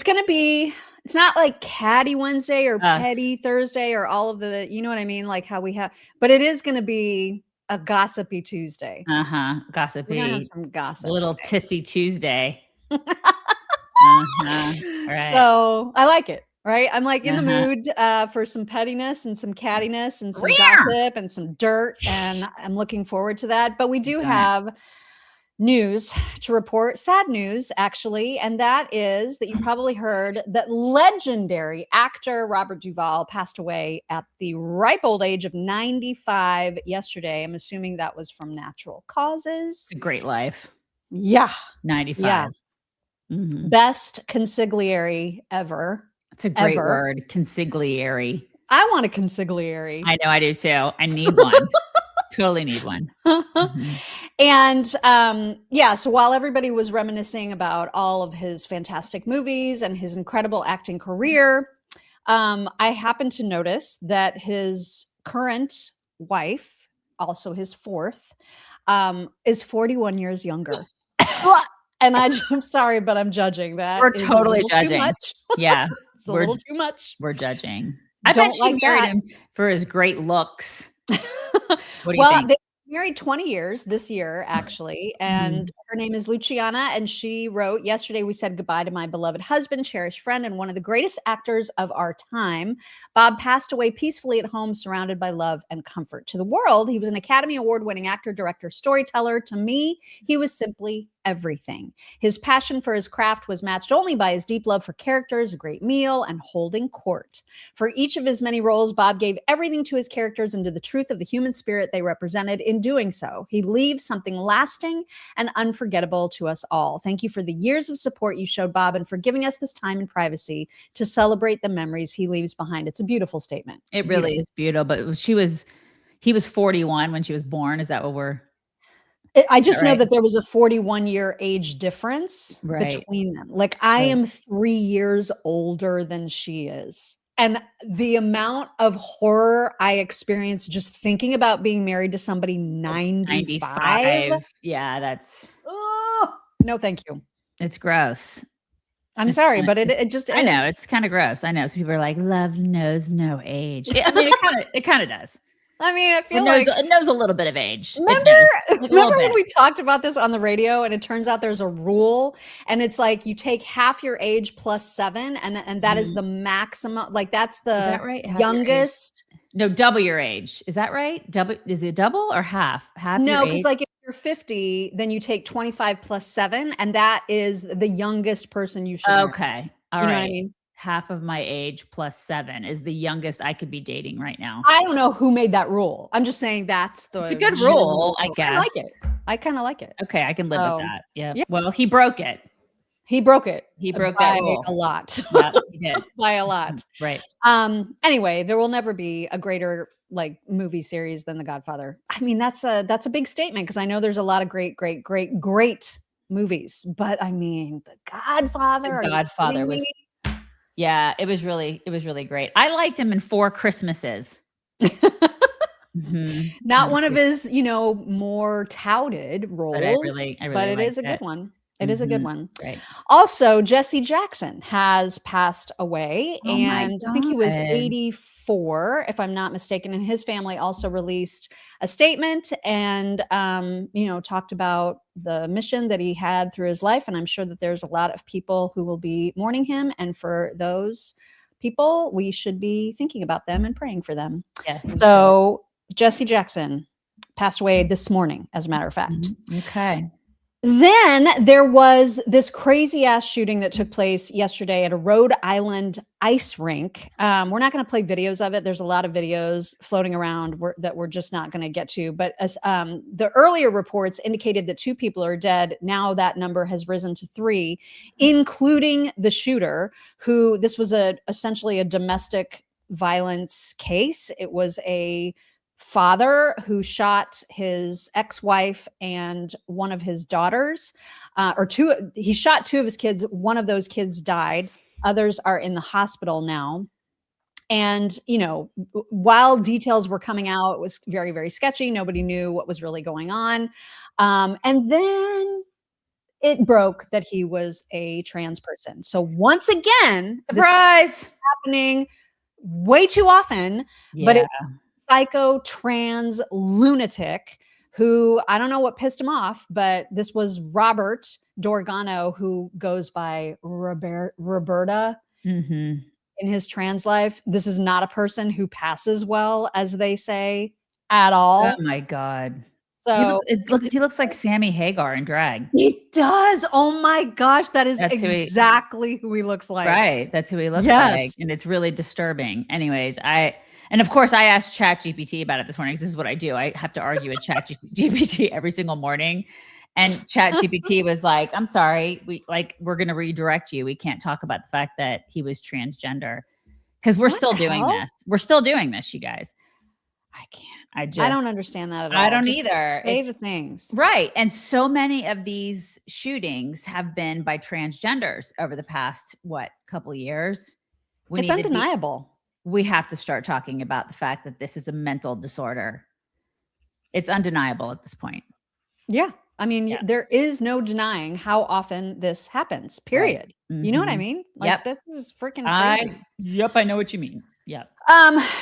going to be, it's not like Catty Wednesday or Petty Thursday or all of the, you know what I mean? Like how we have, but it is going to be a gossipy Tuesday. Gossipy. We're going to have some gossip. A little Tissy Tuesday. Right. So I like it. Right. I'm like in the mood for some pettiness and some cattiness and some gossip and some dirt. And I'm looking forward to that. But we do have news to report, sad news, actually. And that is that you probably heard that legendary actor Robert Duvall passed away at the ripe old age of 95 yesterday. I'm assuming that was from natural causes. A great life. Yeah. 95. Yeah. Best consigliere ever. It's a great word, consigliere. I want a consigliere. I know, I do too. I need one. Totally need one. And so while everybody was reminiscing about all of his fantastic movies and his incredible acting career, I happened to notice that his current wife, also his fourth, is 41 years younger. And I'm sorry, but I'm judging that. We're totally judging. Yeah. It's a little too much. We're judging. I bet she married him for his great looks. What do you think? They married 20 years this year, actually. And her name is Luciana. And she wrote, yesterday we said goodbye to my beloved husband, cherished friend, and one of the greatest actors of our time. Bob passed away peacefully at home, surrounded by love and comfort. To the world, he was an Academy Award-winning actor, director, storyteller. To me, he was simply everything. His passion for his craft was matched only by his deep love for characters, a great meal, and holding court. For each of his many roles, Bob gave everything to his characters and to the truth of the human spirit they represented. In doing so, he leaves something lasting and unforgettable to us all. Thank you for the years of support you showed, Bob, and for giving us this time in privacy to celebrate the memories he leaves behind. It's a beautiful statement. It really is beautiful. But he was 41 when she was born. Is that what we're... I just know that there was a 41-year age difference between them. Like I am 3 years older than she is. And the amount of horror I experienced just thinking about being married to somebody 95. Yeah, that's... no, thank you. It's gross. I'm sorry, but it just is. I know, it's kind of gross. I know. So people are like, love knows no age. I mean, it kind of does. I mean, I feel it knows a little bit of age. Remember when we talked about this on the radio and it turns out there's a rule and it's like you take half your age plus 7 and that is the maximum. Like that's the youngest. No, double your age. Is that right? Is it double or half? No, because like if you're 50, then you take 25 plus 7 and that is the youngest person you should marry. Okay. All right. You know what I mean? Half of my age plus 7 is the youngest I could be dating right now. I don't know who made that rule. I'm just saying it's a good rule, I guess. I like it. I kind of like it. Okay, I can live with that. Yeah. Well, he broke it. He broke it. He broke by that rule. A lot. Yeah, he did. By a lot. Right. Anyway, there will never be a greater like movie series than The Godfather. I mean, that's a big statement because I know there's a lot of great movies, but I mean, The Godfather. The Godfather was. Yeah, it was really great. I liked him in 4 Christmases. Not one of his, more touted roles, but it is a good one. It is a good one. Right. Also, Jesse Jackson has passed away, and I think he was 84, if I'm not mistaken. And his family also released a statement and, talked about the mission that he had through his life. And I'm sure that there's a lot of people who will be mourning him. And for those people, we should be thinking about them and praying for them. Yes. So Jesse Jackson passed away this morning, as a matter of fact. Okay. Then there was this crazy ass shooting that took place yesterday at a Rhode Island ice rink. We're not going to play videos of it. There's a lot of videos floating around that we're just not going to get to. But as the earlier reports indicated that 2 people are dead. Now that number has risen to 3, including the shooter, who this was essentially a domestic violence case. It was a father who shot his ex-wife and one of his daughters, he shot 2 of his kids. One of those kids died. Others are in the hospital now. And, while details were coming out, it was very, very sketchy. Nobody knew what was really going on. And then it broke that he was a trans person. So once again, Surprise! this is happening way too often, but Yeah. it's psycho trans lunatic who, I don't know what pissed him off, but this was Robert Dorgano, who goes by Roberta Mhm. in his trans life. This is not a person who passes well, as they say, at all. Oh my God. So He looks like Sammy Hagar in drag. he does. Oh my gosh, that is That's who exactly who he looks like. Right. That's who he looks like. Yes. And it's really disturbing. Anyways, and of course I asked ChatGPT about it this morning. This is what I do. I have to argue with ChatGPT every single morning. And ChatGPT was like, I'm sorry, we're gonna redirect you. We can't talk about the fact that he was transgender. Because we're still doing this. We're still doing this, you guys. I can't. I don't understand that at all. I don't Just either. say the things. Right. And so many of these shootings have been by transgenders over the past, couple years. It's undeniable. We have to start talking about the fact that this is a mental disorder. It's undeniable at this point. Yeah. I mean, there is no denying how often this happens, period. Right. You know what I mean? Like, this is freaking crazy. I know what you mean. Yeah.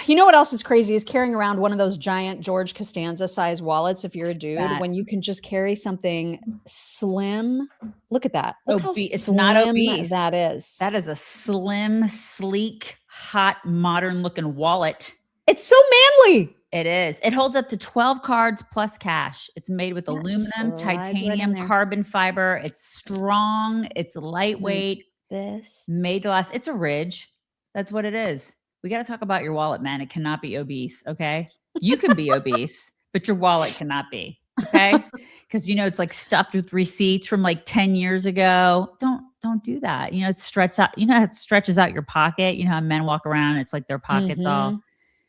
You know what else is crazy is carrying around one of those giant George Costanza size wallets if you're a dude, when you can just carry something slim. Look at that. Look how slim it's not obese. That is. That is a slim, sleek, hot, modern looking wallet. It's so manly. It is. It holds up to 12 cards plus cash. It's made with aluminum, titanium, carbon fiber. It's strong. It's lightweight. Made to last. It's a Ridge. That's what it is. We got to talk about your wallet, man. It cannot be obese. Okay. You can be obese, but your wallet cannot be. Okay. Because, it's like stuffed with receipts from like 10 years ago. Don't do that. It stretches out. It stretches out your pocket. How men walk around. It's like their pockets all.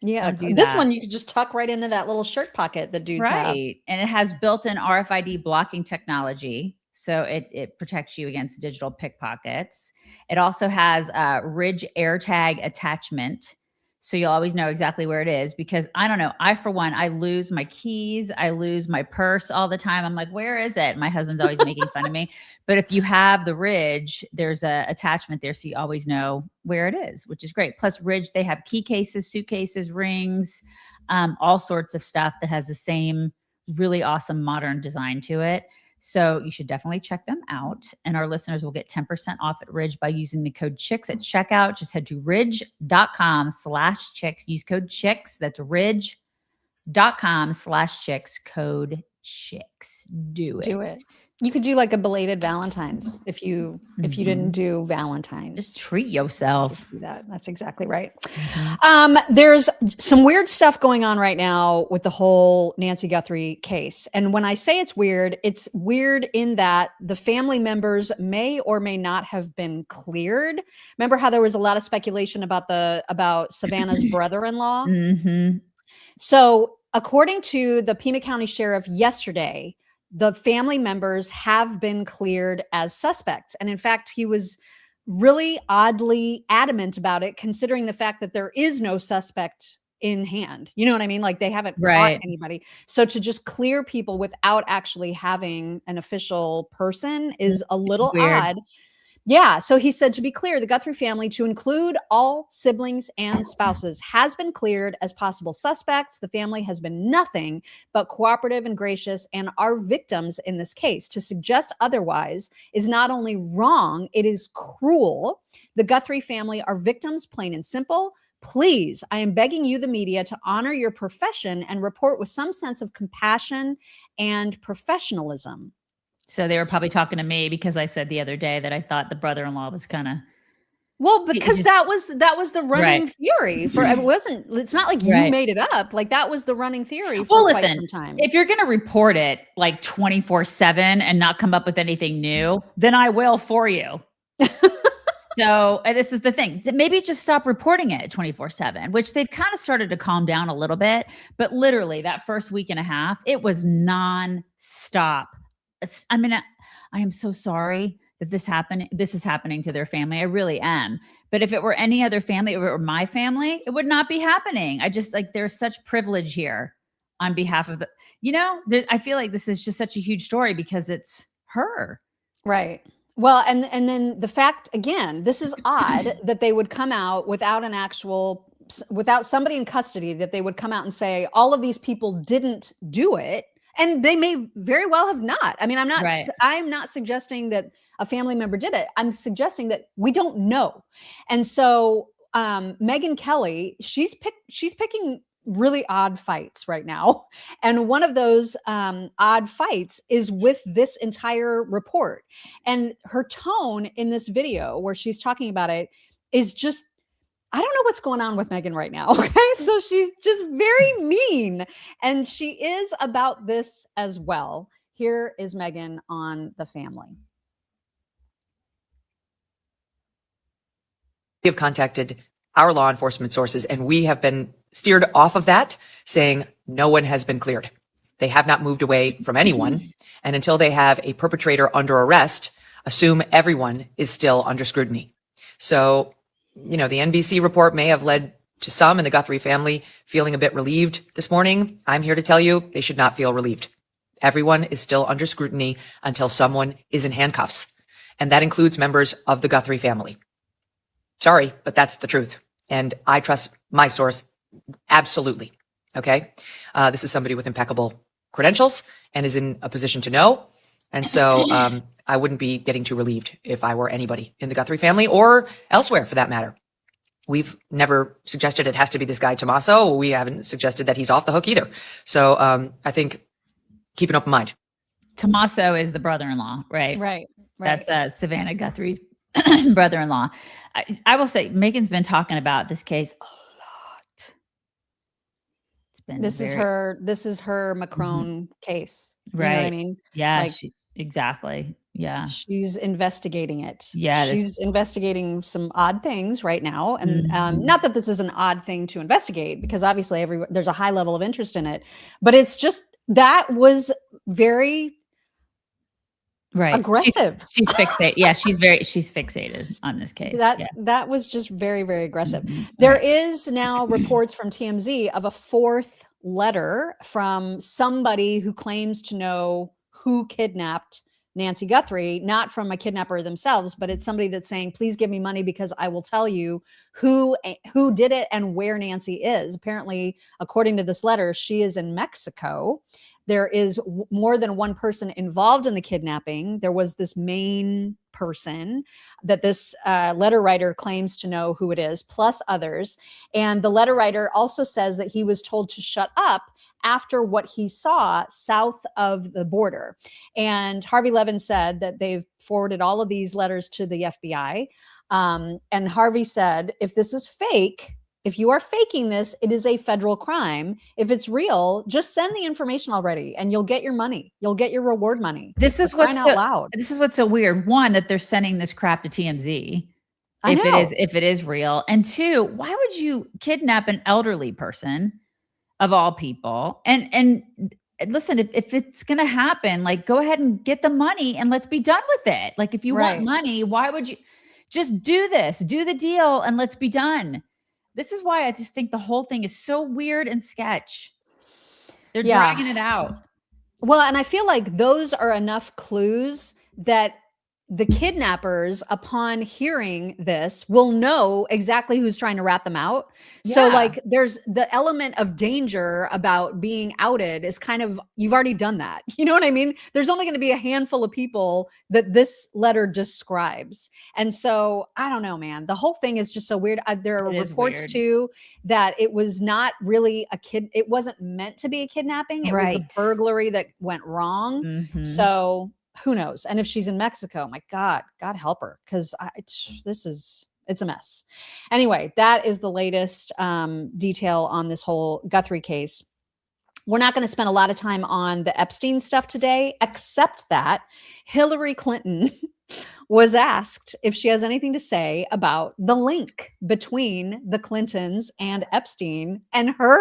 Yeah. This one you could just tuck right into that little shirt pocket that dudes have. Right. And it has built-in RFID blocking technology. So it protects you against digital pickpockets. It also has a Ridge AirTag attachment. So you'll always know exactly where it is, because I don't know. For one, I lose my keys. I lose my purse all the time. I'm like, where is it? My husband's always making fun of me. But if you have the Ridge, there's a attachment there. So you always know where it is, which is great. Plus Ridge, they have key cases, suitcases, rings, all sorts of stuff that has the same really awesome modern design to it. So you should definitely check them out. And our listeners will get 10% off at Ridge by using the code CHICKS at checkout. Just head to ridge.com/chicks. Use code CHICKS. That's ridge.com/chicks. Code CHICKS. Do it. You could do like a belated Valentine's if you didn't do Valentine's. Just treat yourself. Just do that. That's exactly right. There's some weird stuff going on right now with the whole Nancy Guthrie case. And when I say it's weird in that the family members may or may not have been cleared. Remember how there was a lot of speculation about Savannah's brother-in-law? Mm-hmm. So according to the Pima County Sheriff yesterday, the family members have been cleared as suspects. And in fact, he was really oddly adamant about it, considering the fact that there is no suspect in hand. You know what I mean? Like they haven't caught anybody. So to just clear people without actually having an official person is a little odd. Yeah. So he said, to be clear, the Guthrie family, to include all siblings and spouses, has been cleared as possible suspects. The family has been nothing but cooperative and gracious and are victims in this case. To suggest otherwise is not only wrong, it is cruel. The Guthrie family are victims, plain and simple. Please, I am begging you, the media, to honor your profession and report with some sense of compassion and professionalism. So they were probably talking to me because I said the other day that I thought the brother-in-law was kind of because that was the running theory for it's not like you made it up. Like that was the running theory for quite some time. If you're going to report it like 24/7 and not come up with anything new, then I will for you. So this is the thing. Maybe just stop reporting it 24/7, which they've kind of started to calm down a little bit. But literally that first week and a half, it was nonstop. I mean, I am so sorry that this is happening to their family. I really am. But if it were any other family, if it were my family, it would not be happening. I just there's such privilege here on behalf of I feel like this is just such a huge story because it's her. Right. Well, and then the fact, again, this is odd that they would come out without without somebody in custody, that they would come out and say all of these people didn't do it, and they may very well have not. I mean, I'm not suggesting that a family member did it. I'm suggesting that we don't know. And so Megyn Kelly, she's picking really odd fights right now. And one of those odd fights is with this entire report. And her tone in this video where she's talking about it is just, I don't know what's going on with Megyn right now. Okay. So she's just very mean. And she is about this as well. Here is Megyn on the family. We have contacted our law enforcement sources, and we have been steered off of that, saying no one has been cleared. They have not moved away from anyone. And until they have a perpetrator under arrest, assume everyone is still under scrutiny. So, the NBC report may have led to some in the Guthrie family feeling a bit relieved this morning. I'm here to tell you they should not feel relieved. Everyone is still under scrutiny until someone is in handcuffs. And that includes members of the Guthrie family. Sorry, but that's the truth. And I trust my source absolutely. Okay. This is somebody with impeccable credentials and is in a position to know. And so I wouldn't be getting too relieved if I were anybody in the Guthrie family or elsewhere for that matter. We've never suggested it has to be this guy Tommaso. We haven't suggested that he's off the hook either. So I think keep an open mind. Tommaso is the brother-in-law, right? Right. That's Savannah Guthrie's brother-in-law. I will say Megyn's been talking about this case a lot. It's been this is her Macron case. You right. know what I mean? Yeah, exactly. Yeah. She's investigating it. Yeah. She's investigating some odd things right now. And not that this is an odd thing to investigate, because obviously there's a high level of interest in it, but it's just, that was very aggressive. She's fixated. Yeah, she's fixated on this case. That was just very, very aggressive. There is now reports from TMZ of a fourth letter from somebody who claims to know who kidnapped Nancy Guthrie, not from a kidnapper themselves, but it's somebody that's saying, please give me money because I will tell you who did it and where Nancy is. Apparently, according to this letter, she is in Mexico. There is more than one person involved in the kidnapping. There was this main person that this letter writer claims to know who it is, plus others. And the letter writer also says that he was told to shut up after what he saw south of the border. And Harvey Levin said that they've forwarded all of these letters to the FBI. And Harvey said, if this is fake, if you are faking this, it is a federal crime. If it's real, just send the information already and you'll get your money. You'll get your reward money. This is what's so weird. One, that they're sending this crap to TMZ. If it is real. And two, why would you kidnap an elderly person of all people? And listen, if it's going to happen, like, go ahead and get the money and let's be done with it. Like, if you want money, why would you just do this, do the deal and let's be done? This is why I just think the whole thing is so weird and sketch. They're dragging it out. Well, and I feel like those are enough clues that the kidnappers, upon hearing this, will know exactly who's trying to rat them out. Yeah. So like, there's the element of danger about being outed is kind of, you've already done that. You know what I mean? There's only going to be a handful of people that this letter describes. And so I don't know, man, the whole thing is just so weird. There are reports too that it was not really it wasn't meant to be a kidnapping. It was a burglary that went wrong. Mm-hmm. So who knows? And if she's in Mexico, my God help her. Cause it's a mess. Anyway, that is the latest detail on this whole Guthrie case. We're not going to spend a lot of time on the Epstein stuff today, except that Hillary Clinton was asked if she has anything to say about the link between the Clintons and Epstein, and her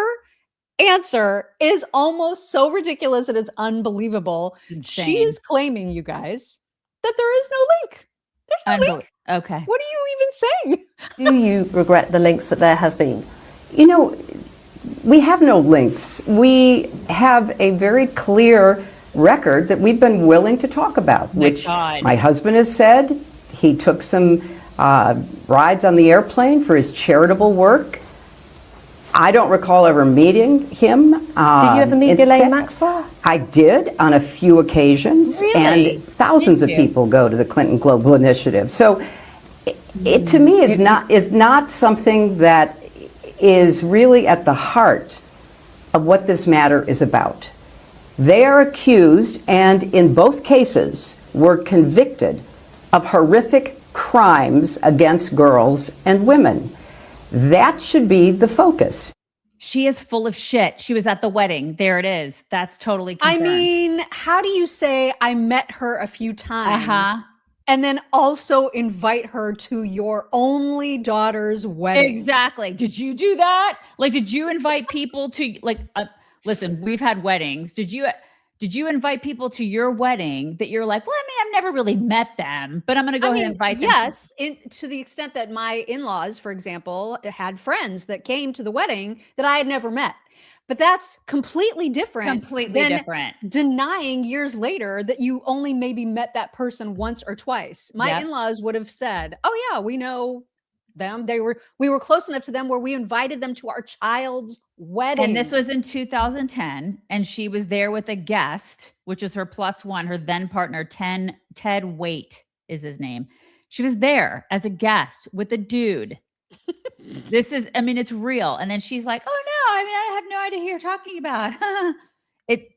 answer is almost so ridiculous that it's unbelievable. Insane. She is claiming, you guys, that there is no link. There's no link. Okay. What are you even saying? Do you regret the links that there have been? You know, we have no links. We have a very clear record that we've been willing to talk about, which my husband has said. He took some rides on the airplane for his charitable work. I don't recall ever meeting him. Did you ever meet Ghislaine Maxwell? I did on a few occasions. Really? And thousands of people go to the Clinton Global Initiative. So it to me is not something that is really at the heart of what this matter is about. They are accused, and in both cases were convicted of horrific crimes against girls and women. That should be the focus. She is full of shit. She was at the wedding. There it is. That's totally confirmed. I mean, how do you say I met her a few times and then also invite her to your only daughter's wedding? Exactly. Did you do that? Like, did you invite people to, like, listen, we've had weddings. Did you invite people to your wedding that you're like, well, I mean, I've never really met them, but I'm going to go ahead and invite them? Yes, to the extent that my in-laws, for example, had friends that came to the wedding that I had never met. But that's completely different. Than denying years later that you only maybe met that person once or twice. My in-laws would have said, oh yeah, we know them. We were close enough to them where we invited them to our child's wedding. And this was in 2010. And she was there with a guest, which is her +1, her then partner, Ted Waite is his name. She was there as a guest with a dude. This is, I mean, it's real. And then she's like, oh no, I mean, I have no idea who you're talking about.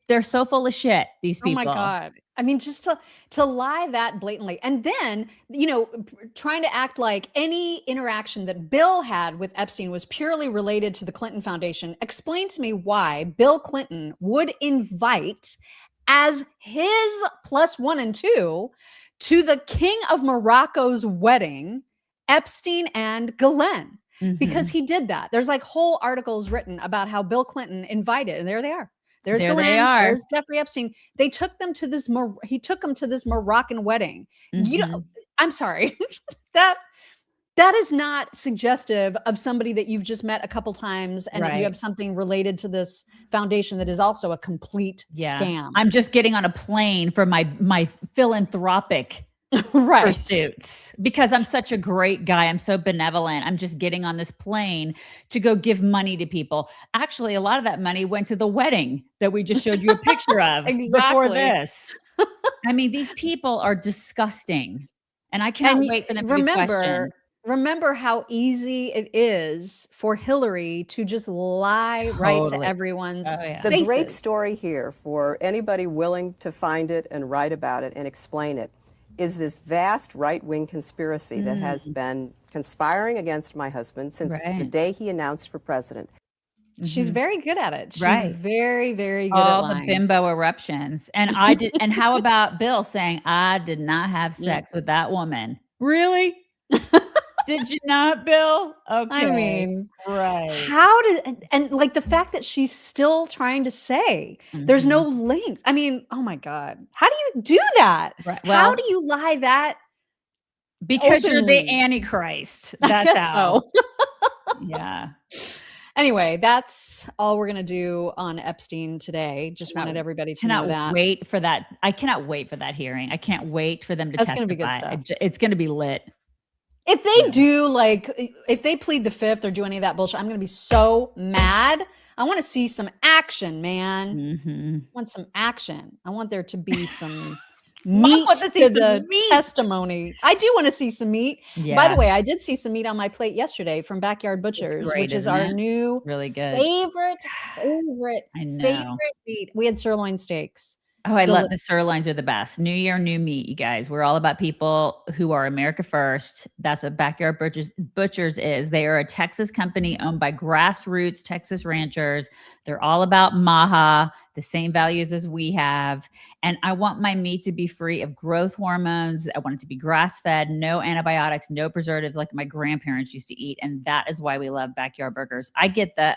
They're so full of shit, these people. Oh my God. I mean, just to lie that blatantly. And then, trying to act like any interaction that Bill had with Epstein was purely related to the Clinton Foundation. Explain to me why Bill Clinton would invite as his +1 and 2 to the King of Morocco's wedding, Epstein and Ghislaine, because he did that. There's like whole articles written about how Bill Clinton invited, and there they are. There's Ghislaine, there's Jeffrey Epstein. They took them to this. He took them to this Moroccan wedding. I'm sorry, that is not suggestive of somebody that you've just met a couple times and that you have something related to this foundation that is also a complete scam. I'm just getting on a plane for my philanthropic pursuits because I'm such a great guy. I'm so benevolent. I'm just getting on this plane to go give money to people. Actually, a lot of that money went to the wedding that we just showed you a picture of before this. I mean, these people are disgusting, and I cannot wait for them to be questioned. Remember how easy it is for Hillary to just lie right to everyone's faces. The great story here for anybody willing to find it and write about it and explain it is this vast right-wing conspiracy that has been conspiring against my husband since the day he announced for president. She's very good at it. She's very, very good all at the bimbo eruptions. And I did. And how about Bill saying, I did not have sex with that woman? Really? Did you not, Bill? Okay. I mean, right. And like the fact that she's still trying to say there's no links. I mean, oh my God. How do you do that? Right. Well, how do you lie that? Because openly? You're the Antichrist. That's how. Yeah. Anyway, that's all we're going to do on Epstein today. Just wanted everybody to know that. Wait for that. I cannot wait for that hearing. I can't wait for them to testify. Gonna be good stuff. It's going to be lit. If they do, if they plead the fifth or do any of that bullshit, I'm going to be so mad. I want to see some action, man. I want some action. I want there to be some meat to the testimony. I do want to see some meat. Yeah. By the way, I did see some meat on my plate yesterday from Backyard Butchers, which is our new really good favorite meat. We had sirloin steaks. Oh, I love the sirloins are the best. New year, new meat, you guys. We're all about people who are America first. That's what Backyard Butchers is. They are a Texas company owned by grassroots Texas ranchers. They're all about MAHA, the same values as we have. And I want my meat to be free of growth hormones. I want it to be grass-fed, no antibiotics, no preservatives like my grandparents used to eat. And that is why we love Backyard Burgers. I get the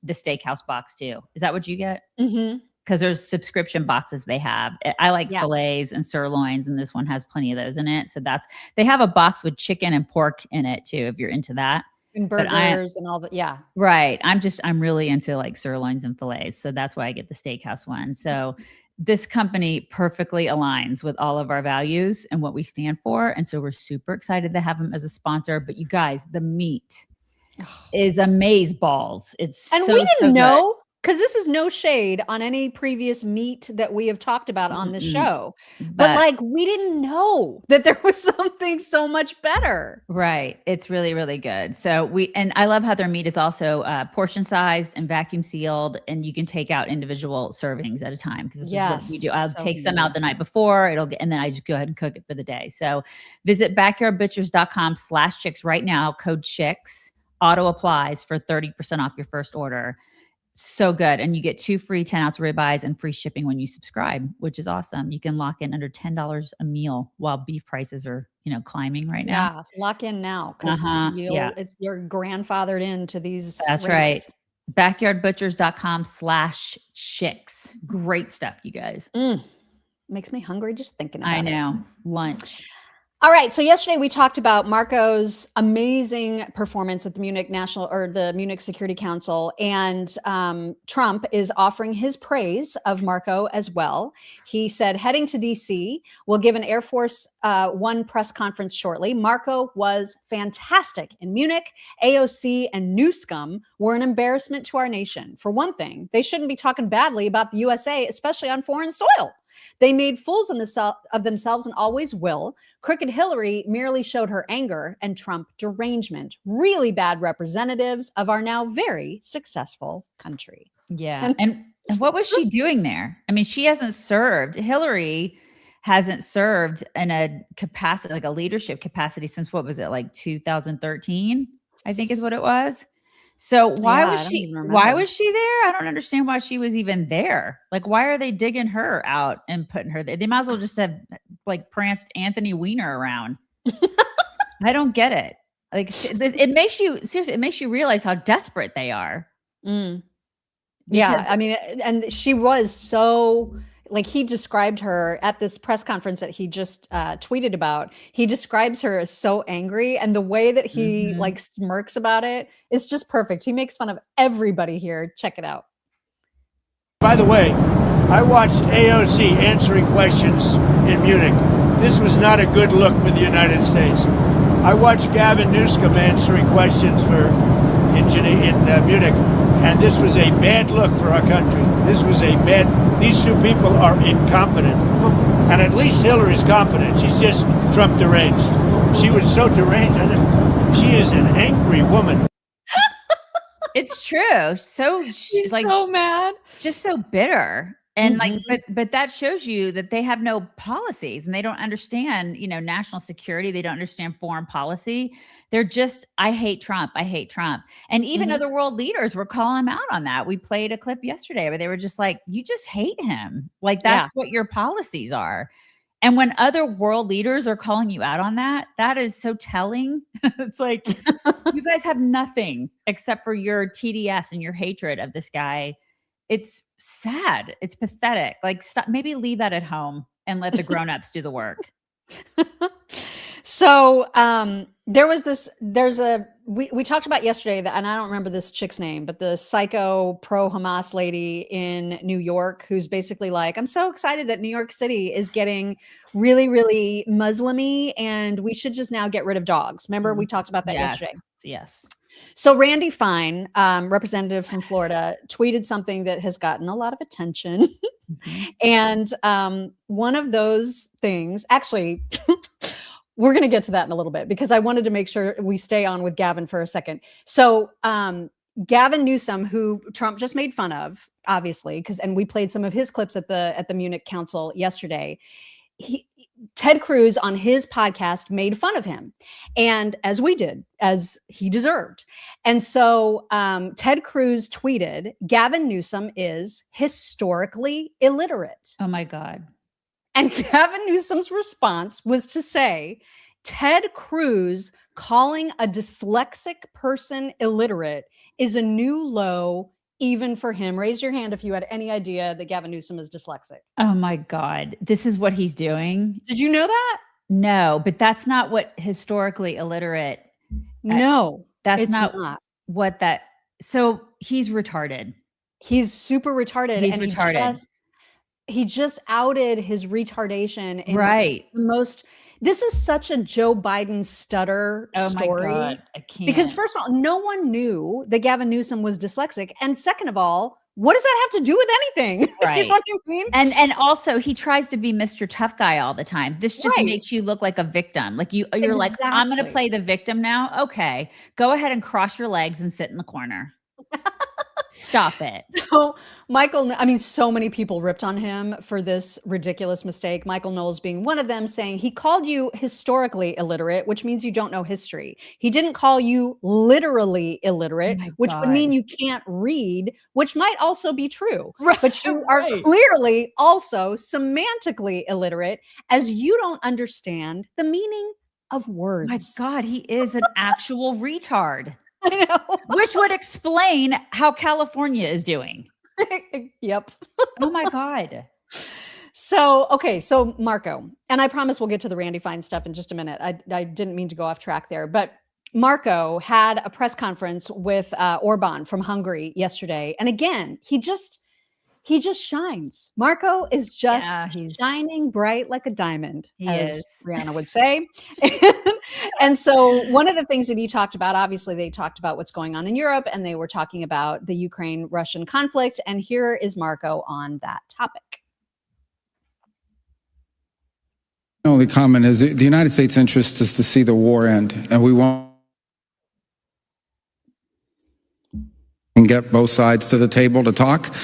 steakhouse box too. Is that what you get? Because there's subscription boxes they have. I like fillets and sirloins, and this one has plenty of those in it. So they have a box with chicken and pork in it too, if you're into that. And burgers and all that. Yeah. Right. I'm really into like sirloins and fillets. So that's why I get the steakhouse one. So this company perfectly aligns with all of our values and what we stand for. And so we're super excited to have them as a sponsor. But you guys, the meat is amaze balls. It's and so, we didn't so know, because this is no shade on any previous meat that we have talked about on this show. But like, we didn't know that there was something so much better. Right. It's really, really good. So and I love how their meat is also portion sized and vacuum sealed, and you can take out individual servings at a time. Because this is what we do. I'll take some out the night before, and then I just go ahead and cook it for the day. So visit backyardbutchers.com/chicks right now. Code chicks auto applies for 30% off your first order. So good. And you get 2 free 10-ounce ribeyes and free shipping when you subscribe, which is awesome. You can lock in under $10 a meal while beef prices are, climbing right now. Yeah, lock in now, because you're grandfathered into these. That's rates. Right. Backyardbutchers.com/chicks. Great stuff, you guys. Makes me hungry just thinking about it. I know. Lunch. All right. So yesterday we talked about Marco's amazing performance at the Munich the Munich Security Council, and Trump is offering his praise of Marco as well. He said, heading to DC, we'll give an Air Force One press conference shortly. Marco was fantastic in Munich. AOC and Newscomb were an embarrassment to our nation. For one thing, they shouldn't be talking badly about the USA, especially on foreign soil. They made fools of themselves and always will. Crooked Hillary merely showed her anger, and Trump derangement. Really bad representatives of our now very successful country. Yeah. And what was she doing there? I mean, she hasn't served. Hillary hasn't served in a capacity, like a leadership capacity, since what was it, like 2013, I think is what it was. So why was she there? I don't understand why she was even there. Like, why are they digging her out and putting her there? They might as well just have like pranced Anthony Weiner around. I don't get it. Like, it makes you realize how desperate they are. Yeah. I mean, and she was so, like, he described her at this press conference that he just tweeted about. He describes her as so angry, and the way that he like smirks about it is just perfect. He makes fun of everybody here. Check it out. By the way, I watched AOC answering questions in Munich. This was not a good look for the United States. I watched Gavin Newsom answering questions in Munich, and this was a bad look for our country. These two people are incompetent. And at least Hillary's competent. She's just Trump deranged. She was so deranged. She is an angry woman. It's true. So she's like so mad, just so bitter. And like, but that shows you that they have no policies, and they don't understand, national security. They don't understand foreign policy. They're just, I hate Trump. I hate Trump. And even other world leaders were calling him out on that. We played a clip yesterday where they were just like, you just hate him. Like, that's what your policies are. And when other world leaders are calling you out on that, that is so telling. It's like, you guys have nothing except for your TDS and your hatred of this guy. It's sad. It's pathetic. Like, stop, maybe leave that at home and let the grownups do the work. So we talked about yesterday that, and I don't remember this chick's name, but the psycho pro-Hamas lady in New York, who's basically like, I'm so excited that New York City is getting really, really Muslim-y, and we should just now get rid of dogs. Remember, we talked about that yesterday. Yes. So Randy Fine, representative from Florida, tweeted something that has gotten a lot of attention. And one of those things, actually, we're going to get to that in a little bit, because I wanted to make sure we stay on with Gavin for a second. So Gavin Newsom, who Trump just made fun of, obviously, and we played some of his clips at the Munich Council yesterday. Ted Cruz on his podcast made fun of him, and as we did, as he deserved. And so Ted Cruz tweeted, Gavin Newsom is historically illiterate. Oh my God. And Gavin Newsom's response was to say, Ted Cruz calling a dyslexic person illiterate is a new low, even for him. Raise your hand if you had any idea that Gavin Newsom is dyslexic. Oh my God. This is what he's doing. Did you know that? No, but that's not what historically illiterate. No. That's not what that. So he's retarded. He's super retarded. He's retarded. He just outed his retardation in right. the most. This is such a Joe Biden stutter story. My God, I can't. Because first of all, no one knew that Gavin Newsom was dyslexic. And second of all, what does that have to do with anything? Right. You know what I mean? And also he tries to be Mr. Tough Guy all the time. This just makes you look like a victim. Like you're like, I'm going to play the victim now. Okay, go ahead and cross your legs and sit in the corner. Stop it. So Michael, I mean, so many people ripped on him for this ridiculous mistake. Michael Knowles being one of them, saying he called you historically illiterate, which means you don't know history. He didn't call you literally illiterate, which would mean you can't read, which might also be true. Right, but you are clearly also semantically illiterate, as you don't understand the meaning of words. My God, he is an actual retard. I know. Which would explain how California is doing. Yep. Oh my God. So, okay. So Marco, and I promise we'll get to the Randy Fine stuff in just a minute. I didn't mean to go off track there, but Marco had a press conference with Orban from Hungary yesterday. And again, he just shines. Marco is just shining bright like a diamond, as Rihanna would say. And so one of the things that he talked about, obviously they talked about what's going on in Europe, and they were talking about the Ukraine-Russian conflict. And here is Marco on that topic. The only comment is the United States' interest is to see the war end, and we won't get both sides to the table to talk.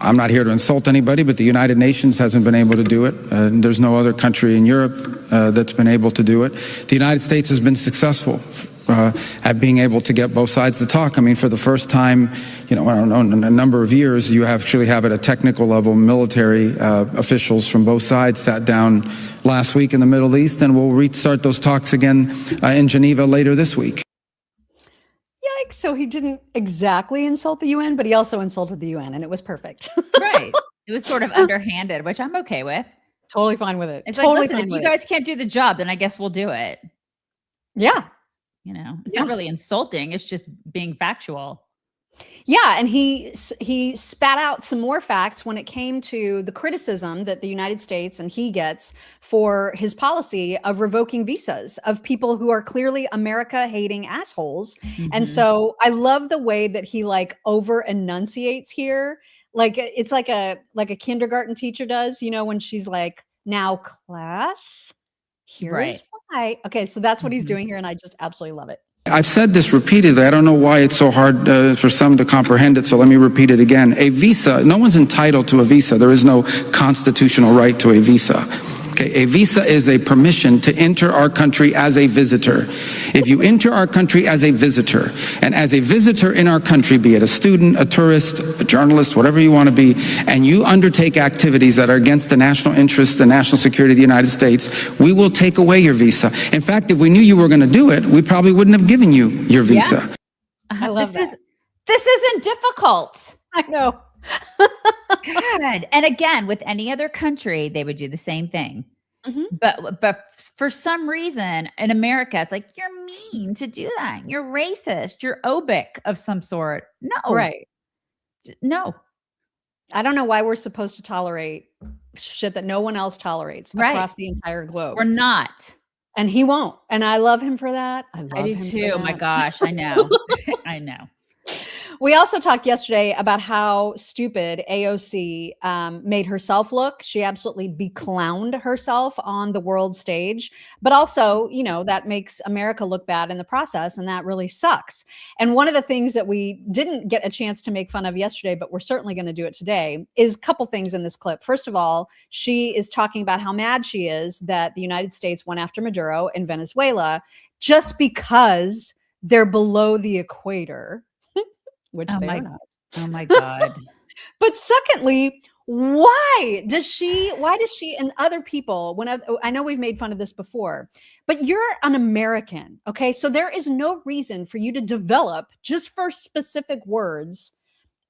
I'm not here to insult anybody, but the United Nations hasn't been able to do it. There's no other country in Europe that's been able to do it. The United States has been successful at being able to get both sides to talk. I mean, for the first time, I don't know, in a number of years, you actually have at a technical level, military officials from both sides sat down last week in the Middle East, and we'll restart those talks again in Geneva later this week. So he didn't exactly insult the UN, but he also insulted the UN, and it was perfect. Right. It was sort of underhanded, which I'm okay with. Totally fine with it. It's totally like, listen, if you guys can't do the job, then I guess we'll do it. Yeah. It's not really insulting. It's just being factual. Yeah, and he spat out some more facts when it came to the criticism that the United States and he gets for his policy of revoking visas of people who are clearly America-hating assholes. Mm-hmm. And so I love the way that he over enunciates here. Like it's like a kindergarten teacher does, when she's like, "Now class, here's why." Okay, so that's what he's doing here, and I just absolutely love it. I've said this repeatedly. I don't know why it's so hard for some to comprehend it, so let me repeat it again. A visa, no one's entitled to a visa. There is no constitutional right to a visa. Okay, a visa is a permission to enter our country as a visitor. If you enter our country as a visitor, and as a visitor in our country, be it a student, a tourist, a journalist, whatever you want to be, and you undertake activities that are against the national interest and national security of the United States, we will take away your visa. In fact, if we knew you were going to do it, we probably wouldn't have given you your visa. Yeah. I love this. This isn't difficult. I know. God. And again, with any other country, they would do the same thing. Mm-hmm. But for some reason in America, it's like, you're mean to do that. You're racist. You're obic of some sort. No. Right. No. I don't know why we're supposed to tolerate shit that no one else tolerates across the entire globe. We're not. And he won't. And I love him for that. I do too. My gosh, I know. I know. We also talked yesterday about how stupid AOC made herself look. She absolutely beclowned herself on the world stage. But also, that makes America look bad in the process. And that really sucks. And one of the things that we didn't get a chance to make fun of yesterday, but we're certainly going to do it today, is a couple things in this clip. First of all, she is talking about how mad she is that the United States went after Maduro in Venezuela just because they're below the equator. Which they are not. Oh my God. But secondly, why does she and other people, I know we've made fun of this before, but you're an American, okay? So there is no reason for you to develop, just for specific words,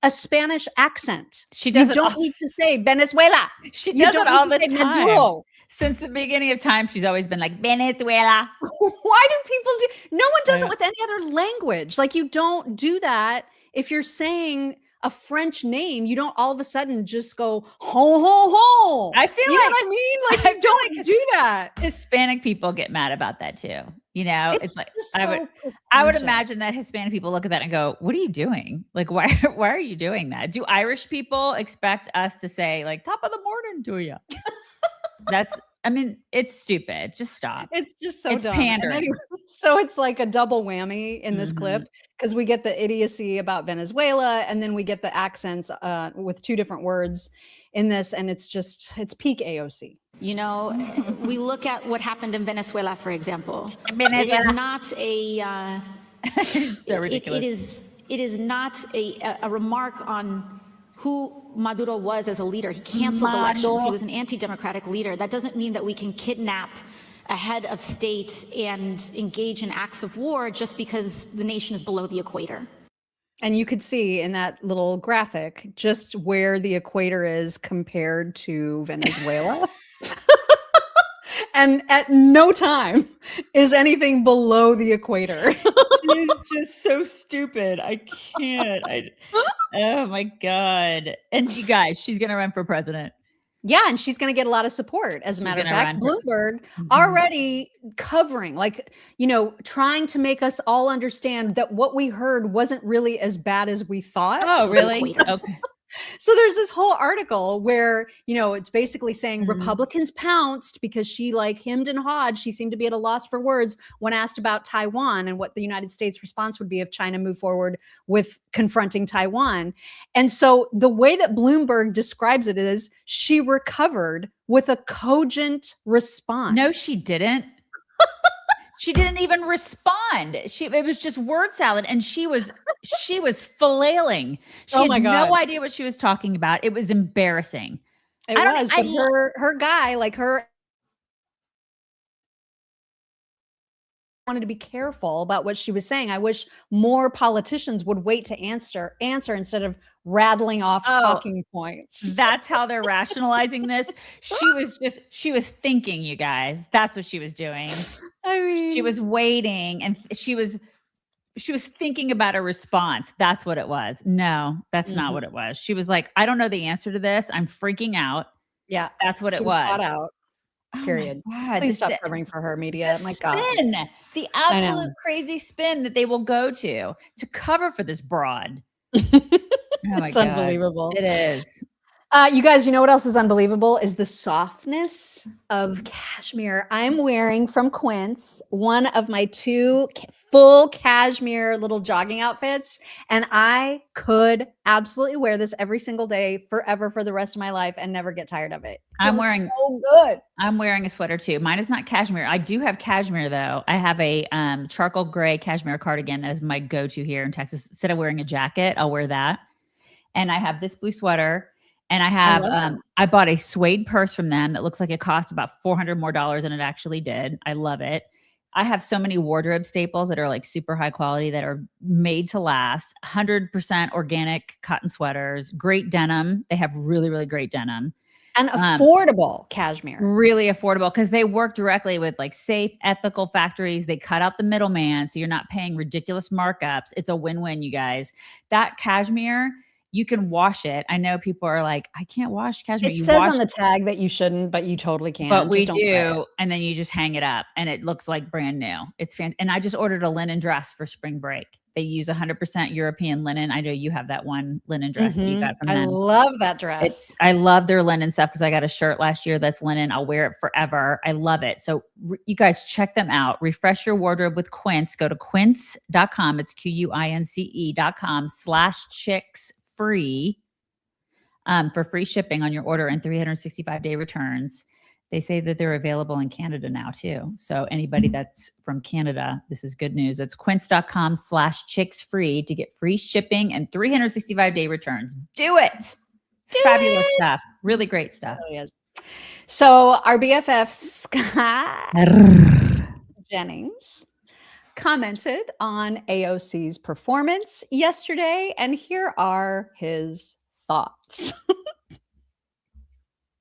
a Spanish accent. She does. You don't need to say Venezuela. She does it all the time. Maduro. Since the beginning of time, she's always been like, Venezuela. Why do people do? No one does it with any other language. Like, you don't do that. If you're saying a French name, you don't all of a sudden just go, ho, ho, ho. I feel you know what I mean? Like, you don't do that. Hispanic people get mad about that too. You know, it's like, so I would imagine that Hispanic people look at that and go, what are you doing? Like, why are you doing that? Do Irish people expect us to say like, top of the morning to you? I mean, it's stupid. Just stop. It's just so it's dumb. pandering. Anyway, so it's like a double whammy in this clip, because we get the idiocy about Venezuela, and then we get the accents with 2 different words in this, and it's peak AOC. You know, we look at what happened in Venezuela, for example. Venezuela. It is not a so ridiculous. It is not a remark on who Maduro was as a leader. He canceled elections. He was an anti-democratic leader. That doesn't mean that we can kidnap a head of state and engage in acts of war just because the nation is below the equator. And you could see in that little graphic just where the equator is compared to Venezuela. And at no time is anything below the equator. It's just so stupid. I can't. Oh my God. And you guys, she's going to run for president. Yeah, and she's going to get a lot of support. As a matter of fact, Bloomberg already covering, like, you know, trying to make us all understand that what we heard wasn't really as bad as we thought. Oh, really? Okay. So there's this whole article where, you know, it's basically saying Republicans pounced because she like hemmed and hawed. She seemed to be at a loss for words when asked about Taiwan and what the United States response would be if China moved forward with confronting Taiwan. And so the way that Bloomberg describes it is she recovered with a cogent response. No, she didn't. She didn't even respond. It was just word salad, and she was flailing. She had no idea what she was talking about. It was embarrassing. It was, but her guy, like her, wanted to be careful about what she was saying. I wish more politicians would wait to answer instead of rattling off talking points. That's how they're rationalizing this. She was thinking, you guys. That's what she was doing. I mean, she was waiting, and she was thinking about a response. That's what it was. No, that's not what it was. She was like, I don't know the answer to this. I'm freaking out. Yeah, that's what it was. Caught out. Period. Oh, please stop covering for her, media. My God, the absolute crazy spin that they will go to cover for this broad. Oh my it's God. Unbelievable. It is. You guys, you know what else is unbelievable is the softness of cashmere. I'm wearing from Quince one of my 2 full cashmere little jogging outfits, and I could absolutely wear this every single day forever for the rest of my life and never get tired of it. I'm wearing so good. I'm wearing a sweater too. Mine is not cashmere. I do have cashmere though. I have a charcoal gray cashmere cardigan that is my go-to here in Texas. Instead of wearing a jacket, I'll wear that. And I have this blue sweater. And I have, I bought a suede purse from them that looks like it cost about $400 more than it actually did. I love it. I have so many wardrobe staples that are like super high quality that are made to last. 100% organic cotton sweaters, great denim. They have really, really great denim. And affordable cashmere. Really affordable because they work directly with like safe, ethical factories. They cut out the middleman. So you're not paying ridiculous markups. It's a win-win, you guys. That cashmere, you can wash it. I know people are like, I can't wash cashmere. It says on the tag that you shouldn't, but you totally can. But we do. And then you just hang it up and it looks like brand new. It's fantastic. And I just ordered a linen dress for spring break. They use 100% European linen. I know you have that one linen dress that you got from them. I love that dress. I love their linen stuff because I got a shirt last year that's linen. I'll wear it forever. I love it. So you guys check them out. Refresh your wardrobe with Quince. Go to quince.com. It's QUINCE.com/chicks free for free shipping on your order and 365-day returns. They say that they're available in Canada now too. So anybody that's from Canada, this is good news. It's quince.com/chicks free to get free shipping and 365-day returns. Do it. Fabulous stuff. Really great stuff. It really is. So our BFF Scott Jennings commented on AOC's performance yesterday, and here are his thoughts.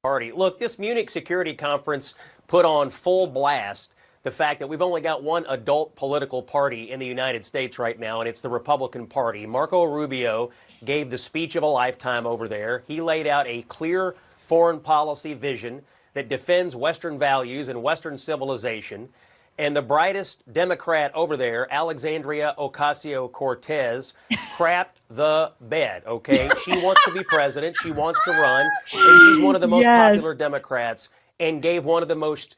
Party. Look, this Munich Security Conference put on full blast the fact that we've only got one adult political party in the United States right now, and it's the Republican Party. Marco Rubio gave the speech of a lifetime over there. He laid out a clear foreign policy vision that defends Western values and Western civilization. And the brightest Democrat over there, Alexandria Ocasio-Cortez, crapped the bed, okay? She wants to be president. She wants to run. And she's one of the most popular Democrats and gave one of the most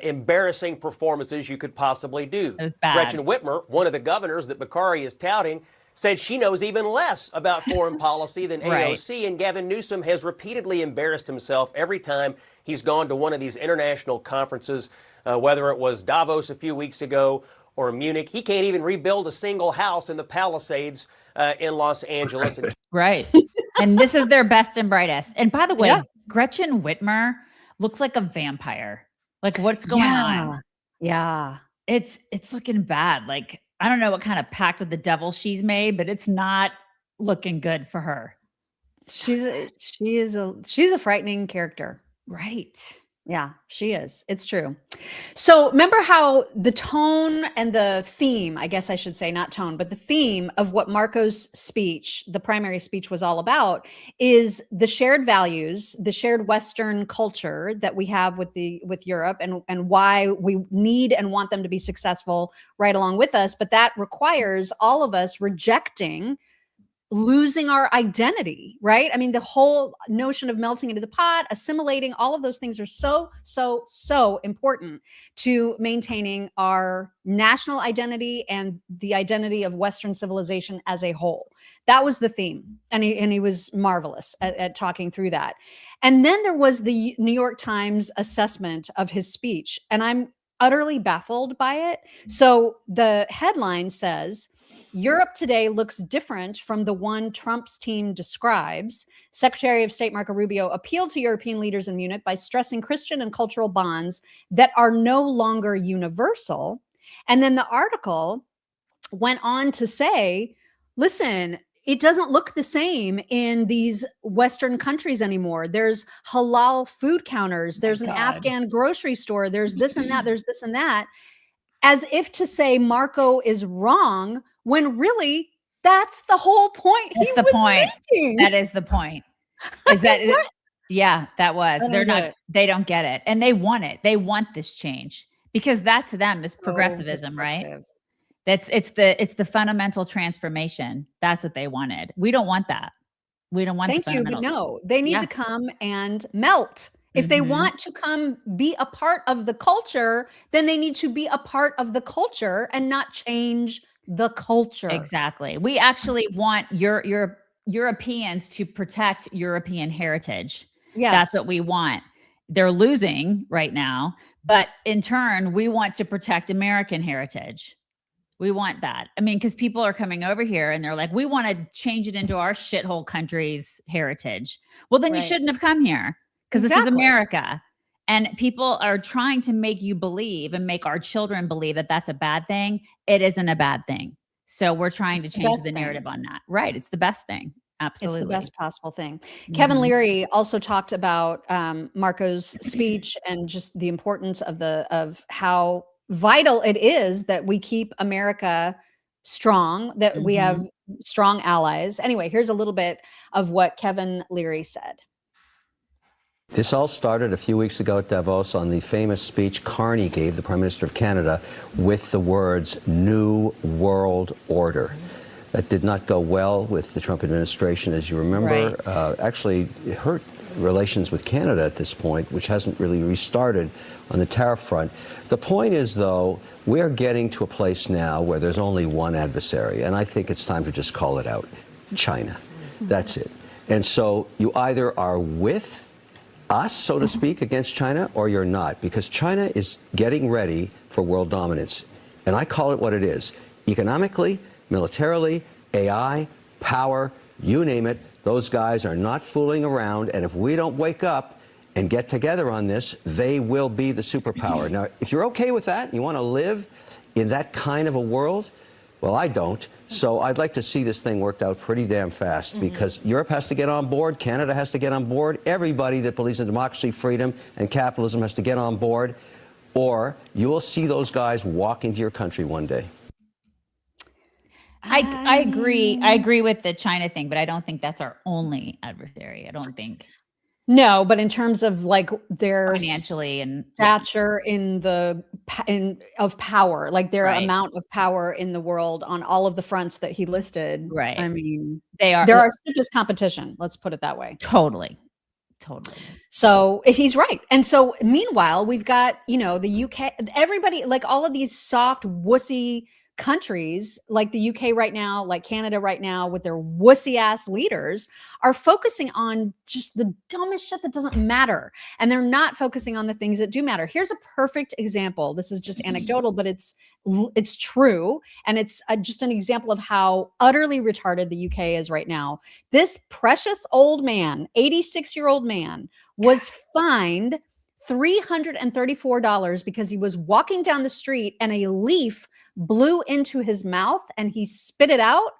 embarrassing performances you could possibly do. It was bad. Gretchen Whitmer, one of the governors that Bakari is touting, said she knows even less about foreign policy than AOC. And Gavin Newsom has repeatedly embarrassed himself every time he's gone to one of these international conferences, whether it was Davos a few weeks ago or Munich. He can't even rebuild a single house in the Palisades in Los Angeles. Right. And this is their best and brightest. And by the way, Gretchen Whitmer looks like a vampire. Like, what's going on? Yeah. It's looking bad. Like, I don't know what kind of pact with the devil she's made, but it's not looking good for her. She's a frightening character. Right. Yeah, she is. It's true. So remember how the tone and the theme, I guess I should say, not tone, but the theme of what Marco's speech, the primary speech, was all about is the shared values, the shared Western culture that we have with Europe, and why we need and want them to be successful right along with us. But that requires all of us rejecting losing our identity, right? I mean, the whole notion of melting into the pot, assimilating, all of those things are so important to maintaining our national identity and the identity of Western civilization as a whole. That was the theme. And he was marvelous at talking through that. And then there was the New York Times assessment of his speech, and I'm utterly baffled by it. So the headline says, Europe today looks different from the one Trump's team describes. Secretary of State Marco Rubio appealed to European leaders in Munich by stressing Christian and cultural bonds that are no longer universal. And then the article went on to say, listen, it doesn't look the same in these Western countries anymore. There's halal food counters. There's an Afghan grocery store. There's this and that. There's this and that. As if to say Marco is wrong, when really that's the whole point he was making. That is the point. Is that yeah, that was. They don't get it. And they want it. They want this change because that to them is progressivism, right? It's the fundamental transformation. That's what they wanted. We don't want that. We don't want Thank you, but no. They need to come and melt. If they want to come be a part of the culture, then they need to be a part of the culture and not change the culture. Exactly. We actually want Europeans to protect European heritage. Yes. That's what we want. They're losing right now, but in turn, we want to protect American heritage. We want that. I mean, because people are coming over here and they're like, we want to change it into our shithole country's heritage. Well, then you shouldn't have come here because this is America. And people are trying to make you believe and make our children believe that that's a bad thing. It isn't a bad thing. So we're trying to change the narrative on that. Right. It's the best thing. Absolutely. It's the best possible thing. Kevin Leary also talked about Marco's speech and just the importance of how vital it is that we keep America strong, that we have strong allies. Anyway, here's a little bit of what Kevin Leary said. This all started a few weeks ago at Davos on the famous speech Carney gave, the Prime Minister of Canada, with the words "New World Order." That did not go well with the Trump administration, as you remember. Actually, it hurt relations with Canada at this point, which hasn't really restarted on the tariff front. The point is, though, we're getting to a place now where there's only one adversary, and I think it's time to just call it out: China. That's it. And so you either are with us, so to speak, against China, or you're not, because China is getting ready for world dominance. And I call it what it is: economically, militarily, AI, power, you name it. Those guys are not fooling around. And if we don't wake up and get together on this, they will be the superpower. Now, if you're okay with that, and you want to live in that kind of a world, Well, I don't. So I'd like to see this thing worked out pretty damn fast because Europe has to get on board. Canada has to get on board. Everybody that believes in democracy, freedom, and capitalism has to get on board, or you will see those guys walk into your country one day. I agree. I agree with the China thing, but I don't think that's our only adversary. I don't think. No, but in terms of like their financially and stature of power, like their amount of power in the world on all of the fronts that he listed. Right. I mean, they're our stiffest competition. Let's put it that way. Totally. So he's right. And so meanwhile, we've got, the UK, everybody, like all of these soft wussy countries like the UK right now, like Canada right now, with their wussy ass leaders, are focusing on just the dumbest shit that doesn't matter. And they're not focusing on the things that do matter. Here's a perfect example. This is just anecdotal, but it's true. And it's just an example of how utterly retarded the UK is right now. This precious old man, 86-year-old man, was fined $334 because he was walking down the street and a leaf blew into his mouth and he spit it out.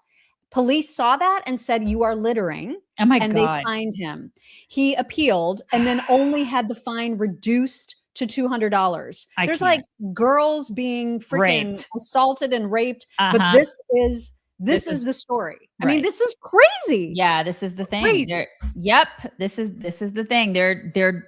Police saw that and said, "You are littering." Oh my God. And they fined him. He appealed and then only had the fine reduced to $200. There's like girls being freaking assaulted and raped, but this is the story. I mean, this is crazy. Yeah, this is the thing. This is the thing.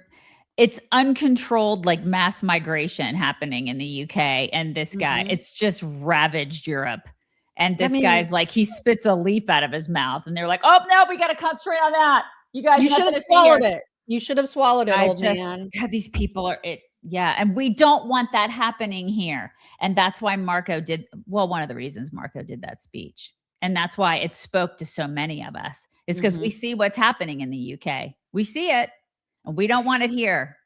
It's uncontrolled, like mass migration happening in the UK. And this guy, it's just ravaged Europe. And this guy's like, he spits a leaf out of his mouth. And they're like, oh, no, we got to concentrate on that. You guys, you should have swallowed it. You should have swallowed it, old man. God, these people are it. Yeah. And we don't want that happening here. And that's why Marco did. Well, one of the reasons Marco did that speech. And that's why it spoke to so many of us. It's because we see what's happening in the UK. We see it. And we don't want it here.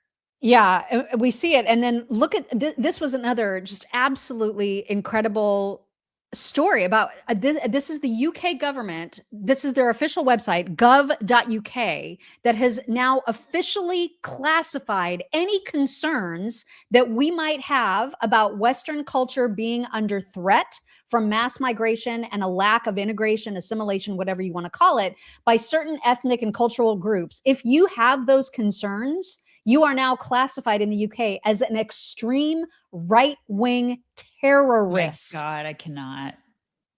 Yeah, we see it. And then look at this was another just absolutely incredible story about this is the UK government. This is their official website, gov.uk, that has now officially classified any concerns that we might have about Western culture being under threat from mass migration and a lack of integration, assimilation, whatever you want to call it, by certain ethnic and cultural groups. If you have those concerns, you are now classified in the UK as an extreme right-wing terrorist. Oh God, I cannot.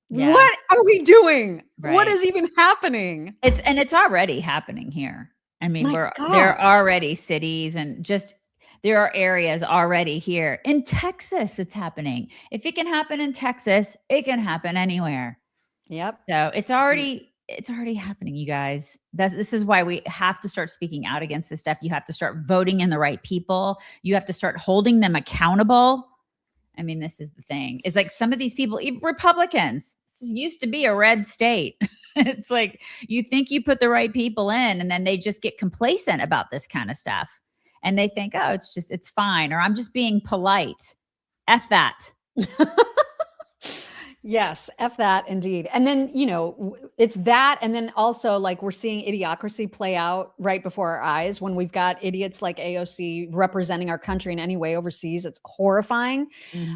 Yeah. What are we doing? Right. What is even happening? It's already happening here. I mean, there are already cities and just there are areas already here. In Texas, it's happening. If it can happen in Texas, it can happen anywhere. Yep. So it's already happening, you guys. This is why we have to start speaking out against this stuff. You have to start voting in the right people. You have to start holding them accountable. I mean, this is the thing. It's like some of these people, even Republicans, this used to be a red state. It's like you think you put the right people in and then they just get complacent about this kind of stuff. And they think, oh, it's fine. Or I'm just being polite. F that. Yes, F that indeed. And then, it's that. And then also like we're seeing idiocracy play out right before our eyes when we've got idiots like AOC representing our country in any way overseas. It's horrifying.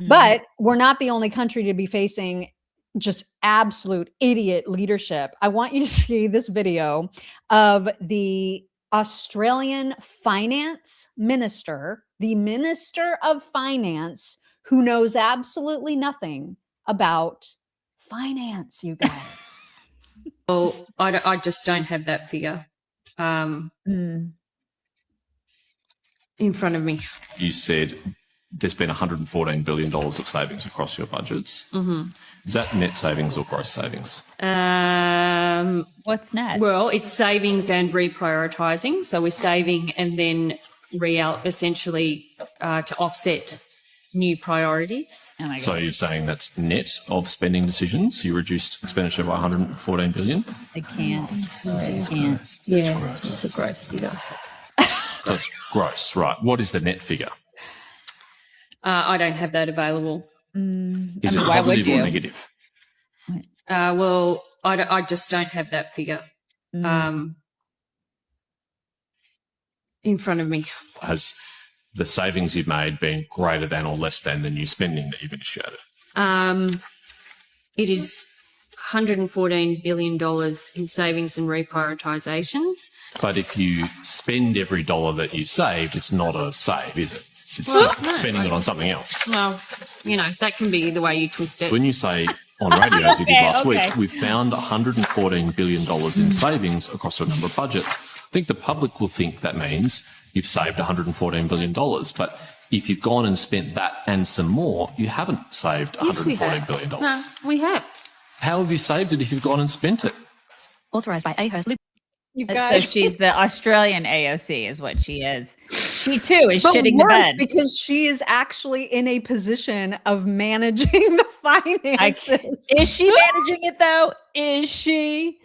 But we're not the only country to be facing just absolute idiot leadership. I want you to see this video of the Australian finance minister, the Minister of Finance, who knows absolutely nothing about finance, you guys. Well, I just don't have that figure in front of me. You said there's been $114 billion of savings across your budgets. Is that net savings or gross savings? What's net? Well, it's savings and reprioritising. So we're saving and then essentially to offset new priorities. Oh my God. So you're saying that's net of spending decisions? You reduced expenditure by $114 billion? I can't. I can't. Yeah, it's a gross figure. That's gross, right. What is the net figure? I don't have that available. Is it positive or negative? Well, I just don't have that figure in front of me. Has the savings you've made been greater than or less than the new spending that you've initiated? It is $114 billion in savings and reprioritisations. But if you spend every dollar that you saved, it's not a save, is it? It's just spending it on something else. Well, you know, that can be the way you twist it. When you say on radio, as you did last week, we've found $114 billion in savings across a number of budgets. I think the public will think that means you've saved $114 billion. But if you've gone and spent that and some more, you haven't saved $114 billion. No, we have. How have you saved it if you've gone and spent it? Authorised by AOC. You guys. So she's the Australian AOC is what she is. She too is But shitting the worse, bed. because she is actually in a position of managing the finances. Is she managing it though? Is she?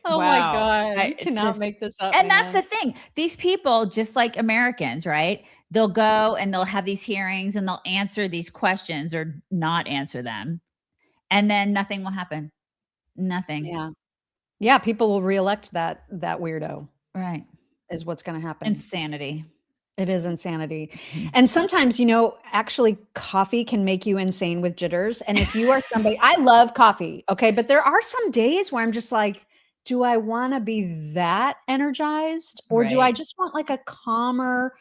Oh my God. I You cannot make this up. And that's the thing. These people, just like Americans, right? They'll go and they'll have these hearings and they'll answer these questions or not answer them. And then nothing will happen. Nothing. Yeah. Yeah. People will reelect that weirdo. Right. Is what's going to happen. Insanity. It is insanity. And sometimes, actually coffee can make you insane with jitters. And if you are somebody, I love coffee. Okay. But there are some days where I'm just like, do I want to be that energized? Or do I just want like a calmer,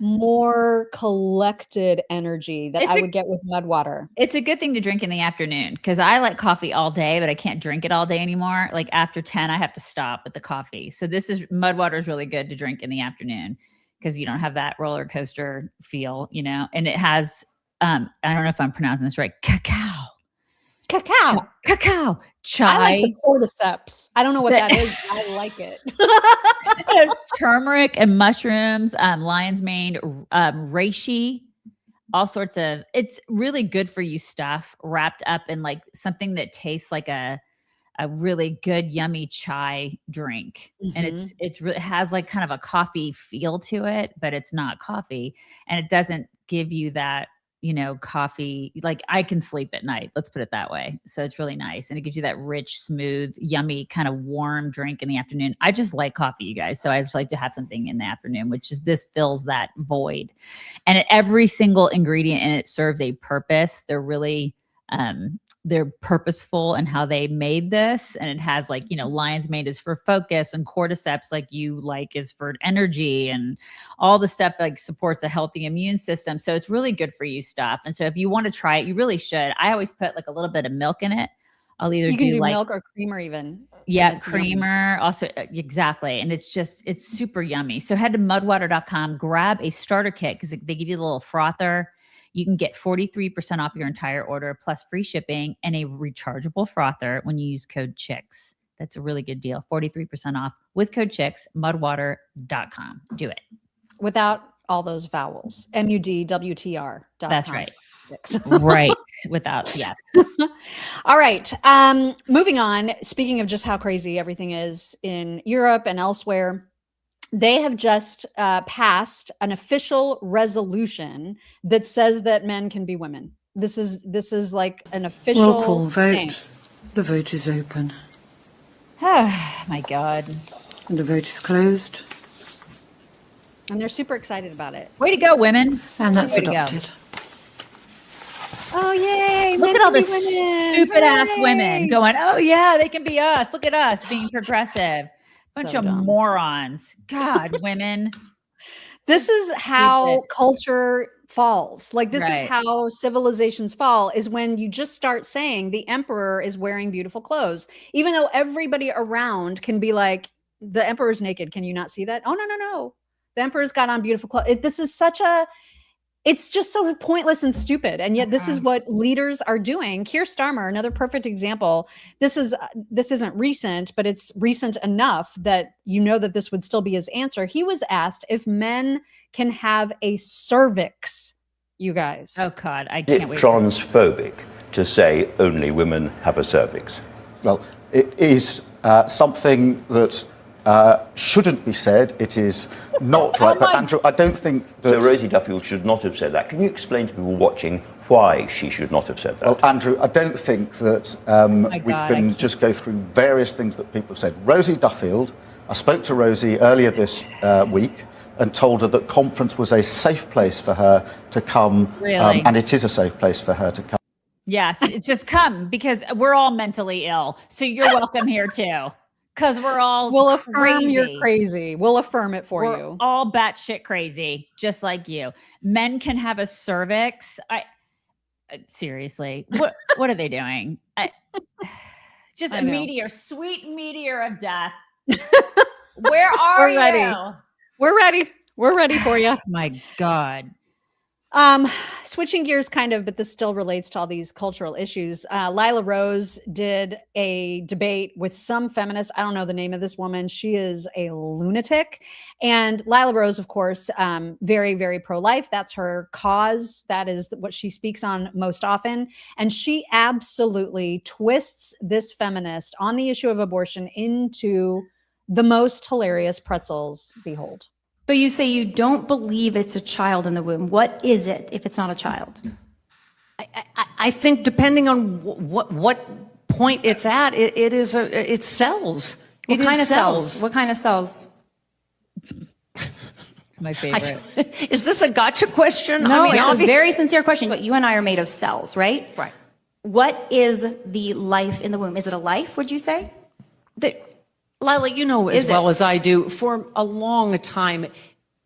more collected energy that I would get with mud water? It's a good thing to drink in the afternoon because I like coffee all day, but I can't drink it all day anymore. Like after 10, I have to stop with the coffee. So mud water is really good to drink in the afternoon because you don't have that roller coaster feel, and it has, I don't know if I'm pronouncing this right, cacao, chai. I like the cordyceps. I don't know what that is. I like it. It's turmeric and mushrooms, lion's mane, reishi, all sorts of, it's really good for you stuff wrapped up in like something that tastes like a really good, yummy chai drink. And it has like kind of a coffee feel to it, but it's not coffee. And it doesn't give you that, coffee, like I can sleep at night. Let's put it that way. So it's really nice. And it gives you that rich, smooth, yummy, kind of warm drink in the afternoon. I just like coffee, you guys. So I just like to have something in the afternoon, this fills that void. And every single ingredient in it serves a purpose. They're really, they're purposeful in how they made this. And it has like, lion's mane is for focus and cordyceps is for energy and all the stuff like supports a healthy immune system. So it's really good for you stuff. And so if you want to try it, you really should. I always put like a little bit of milk in it. I'll either do like milk or creamer even. Yeah, creamer. Also, exactly. And it's super yummy. So head to mudwater.com, grab a starter kit because they give you a little frother. You can get 43% off your entire order plus free shipping and a rechargeable frother when you use code CHICKS. That's a really good deal. 43% off with code CHICKS, mudwater.com. Do it. Without all those vowels. MUDWTR. That's right. Right. Without, yes. All right. Moving on. Speaking of just how crazy everything is in Europe and elsewhere, they have just passed an official resolution that says that men can be women. This is like an official roll call vote. Thing. The vote is open. Oh my God. And the vote is closed. And they're super excited about it. Way to go, women. And that's Way adopted. Oh, yay. Look at all the stupid ass women going, oh yeah, they can be us. Look at us being progressive. Bunch of morons. God, women. This is how culture falls. Like this Right. is how civilizations fall, is when you just start saying the emperor is wearing beautiful clothes, even though everybody around can be like, the emperor's naked. Can you not see that? Oh, no. The emperor's got on beautiful clothes. This is it's just so pointless and stupid. And yet this is what leaders are doing. Keir Starmer, another perfect example. This isn't recent, but it's recent enough that that this would still be his answer. He was asked if men can have a cervix, you guys. Oh God, I can't wait. Transphobic to say only women have a cervix. Well, it is something that shouldn't be said. It is not right. But Andrew, I don't think that... So Rosie Duffield should not have said that. Can you explain to people watching why she should not have said that? Well, Andrew, I don't think that we can just go through various things that people have said. Rosie Duffield, I spoke to Rosie earlier this week and told her that conference was a safe place for her to come. Really? And it is a safe place for her to come. Yes, it's just come because we're all mentally ill. So you're welcome here too. Because we're all We'll affirm you're crazy. We'll affirm it for we're you. all batshit crazy, just like you. Men can have a cervix. Seriously, what are they doing? Just a meteor, sweet meteor of death. Where are you? We're ready. We're ready for you. My God. Switching gears kind of, but this still relates to all these cultural issues. Lila Rose did a debate with some feminists. I don't know the name of this woman. She is a lunatic. And Lila Rose, of course, very, very pro-life. That's her cause. That is what she speaks on most often. And she absolutely twists this feminist on the issue of abortion into the most hilarious pretzels. Behold. So you say you don't believe it's a child in the womb. What is it if it's not a child? I think depending on what point it's at, it's cells. What kind of cells? What kind of cells? My favorite. Is this a gotcha question? No, it's a very sincere question, but you and I are made of cells, right? Right. What is the life in the womb? Is it a life, would you say? Lila, you know as well as I do, for a long time,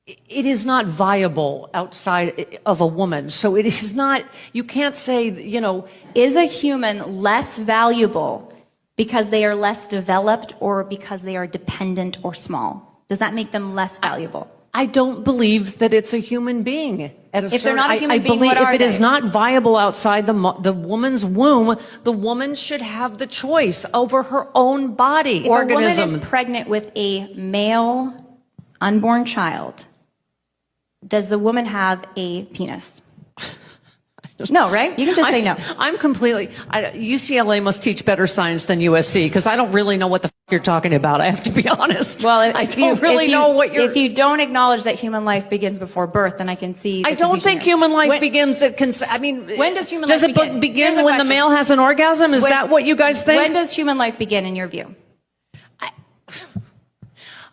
it is not viable outside of a woman. So it is not, you can't say, Is a human less valuable because they are less developed or because they are dependent or small? Does that make them less valuable? I don't believe that it's a human being. If they're not a human being, believe what are if it they? is not viable outside the woman's womb, the woman should have the choice over her own body. If a woman is pregnant with a male unborn child, does the woman have a penis? No, right? You can just say no. I'm completely, UCLA must teach better science than USC because I don't really know what the you're talking about. I have to be honest. Well, I don't really know what you're... If you don't acknowledge that human life begins before birth, then I can see... I don't think human life begins at when does human life begin? Does it begin when the male has an orgasm? Is that what you guys think? When does human life begin in your view?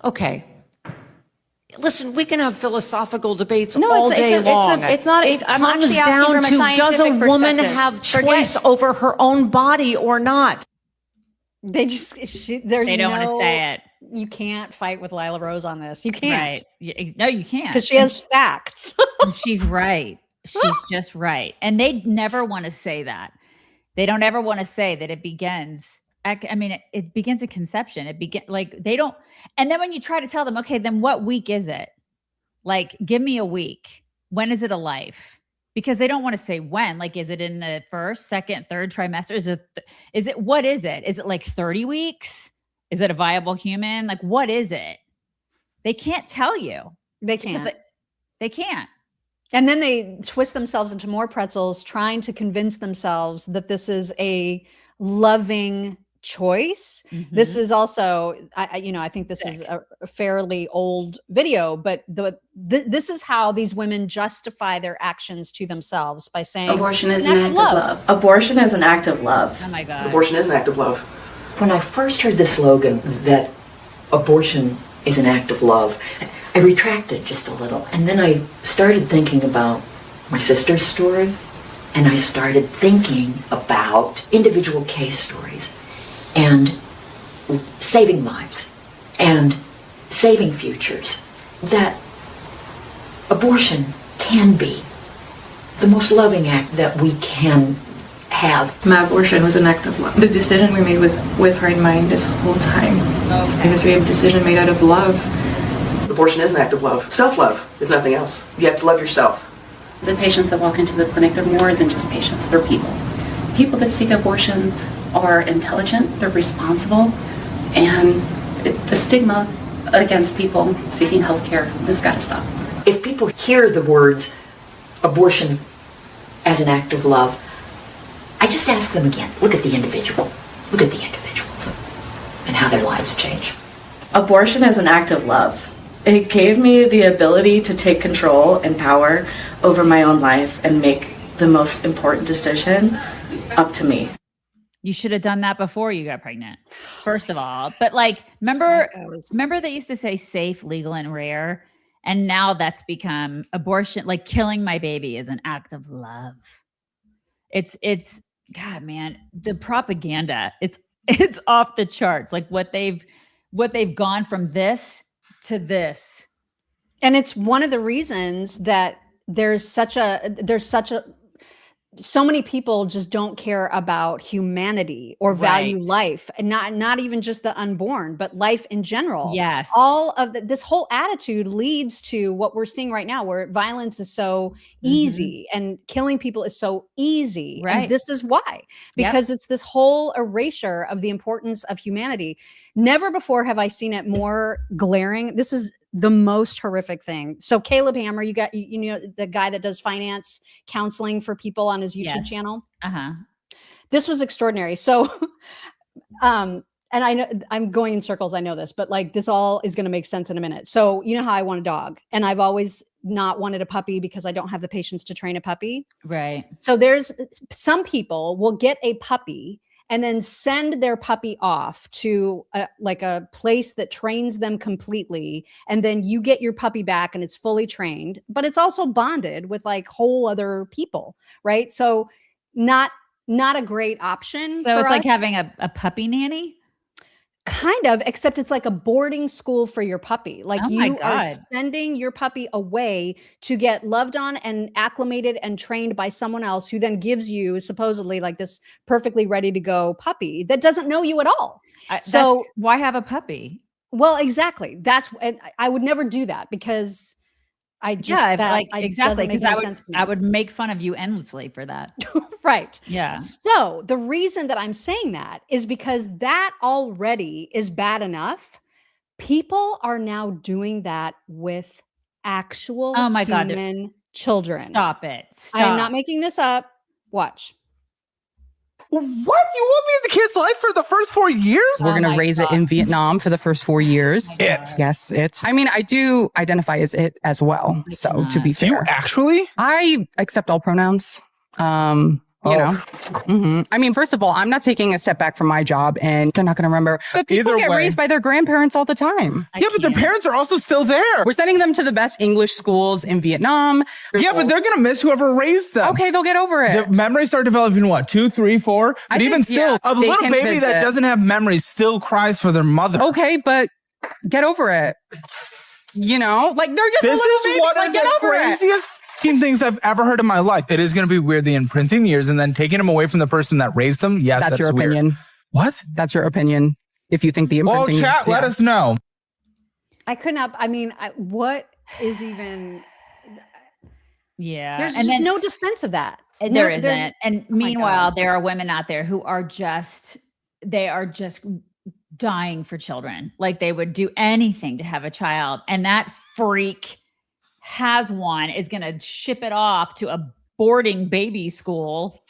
Okay. Listen, we can have philosophical debates all day long. It's not. It I'm comes actually asking down from a to, scientific does a woman perspective. have choice over her own body or not? They just, they don't want to say it. You can't fight with Lila Rose on this. You can't. Right. No, you can't. Because she has facts. She's right. She's just right. And they never want to say that. They don't ever want to say that it begins. It begins at conception. They don't. And then when you try to tell them, okay, then what week is it? Like, give me a week. When is it a life? Because they don't want to say when. Like, is it in the first, second, third trimester? What is it? Is it like 30 weeks? Is it a viable human? Like, what is it? They can't tell you. They can't. They can't. And then they twist themselves into more pretzels, trying to convince themselves that this is a loving choice. Mm-hmm. This is also, I think this is a fairly old video, but this is how these women justify their actions to themselves by saying abortion is an act of love. Abortion is an act of love. Oh my God. Abortion is an act of love. When I first heard the slogan that abortion is an act of love, I retracted just a little. And then I started thinking about my sister's story, and I started thinking about individual case stories and saving lives and saving futures. That abortion can be the most loving act that we can have. My abortion was an act of love. The decision we made was with her in mind this whole time. Because we have a decision made out of love. Abortion is an act of love. Self-love, if nothing else. You have to love yourself. The patients that walk into the clinic, they're more than just patients, they're people. People that seek abortion are intelligent, they're responsible, and the stigma against people seeking health care has got to stop. If people hear the words abortion as an act of love, I just ask them again, look at the individual. Look at the individuals and how their lives change. Abortion is an act of love. It gave me the ability to take control and power over my own life and make the most important decision up to me. You should have done that before you got pregnant, first of all. But remember they used to say safe, legal, and rare. And now that's become abortion, like killing my baby is an act of love. It's God, man, the propaganda, it's off the charts. Like what they've gone from this to this. And it's one of the reasons that so many people just don't care about humanity or value life, and not even just the unborn, but life in general. Yes. All of this whole attitude leads to what we're seeing right now, where violence is so easy and killing people is so easy. Right. And this is why, because it's this whole erasure of the importance of humanity. Never before have I seen it more glaring. This is the most horrific thing. So Caleb Hammer, you know, the guy that does finance counseling for people on his YouTube channel. This was extraordinary. So, and I know I'm going in circles. I know this, but like this all is going to make sense in a minute. So you know how I want a dog, and I've always not wanted a puppy because I don't have the patience to train a puppy. Right. So there's some people will get a puppy and then send their puppy off to a place that trains them completely. And then you get your puppy back and it's fully trained, but it's also bonded with like whole other people. Right. So not a great option. So it's like having a puppy nanny. Kind of, except it's like a boarding school for your puppy. Like you are sending your puppy away to get loved on and acclimated and trained by someone else, who then gives you supposedly like this perfectly ready to go puppy that doesn't know you at all. So why have a puppy? Well, exactly. I would never do that, because I just exactly, because I would make fun of you endlessly for that. Right. Yeah. So the reason that I'm saying that is because that already is bad enough. People are now doing that with actual human children. Stop it. I am not making this up. Watch. What? You won't be in the kid's life for the first 4 years? We're going to raise it in Vietnam for the first 4 years. Yes, it. I mean, I do identify as it as well. So to be fair. You actually? I accept all pronouns. You know, I mean, first of all, I'm not taking a step back from my job, and they're not going to remember. But people get raised by their grandparents all the time. But their parents are also still there. We're sending them to the best English schools in Vietnam. Yeah, but they're going to miss whoever raised them. Okay, they'll get over it. The memories start developing, what, 2, 3, 4? But even still, a little baby that doesn't have memories still cries for their mother. Okay, but get over it. You know, like they're just a little baby. This is one of the craziest things I've ever heard in my life. It is going to be weird, the imprinting years, and then taking them away from the person that raised them. Yes, that's your opinion. Weird. What? That's your opinion. If you think the imprinting years, let us know. I couldn't. I mean, what is even? Yeah, there's just no defense of that. There isn't. And meanwhile, there are women out there who are just dying for children. Like they would do anything to have a child, and that freak has one, is going to ship it off to a boarding baby school.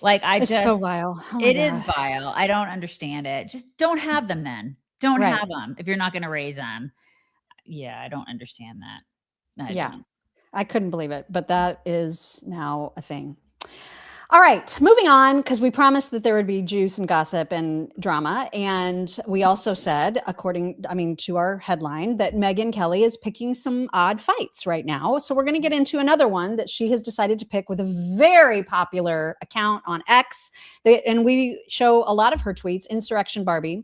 Like it's so vile. It is vile. I don't understand it. Just don't have them then. Don't have them if you're not going to raise them. Yeah, I don't understand that. I couldn't believe it, but that is now a thing. All right, moving on, because we promised that there would be juice and gossip and drama. And we also said, to our headline, that Megyn Kelly is picking some odd fights right now. So we're going to get into another one that she has decided to pick with a very popular account on X. And we show a lot of her tweets, Insurrection Barbie,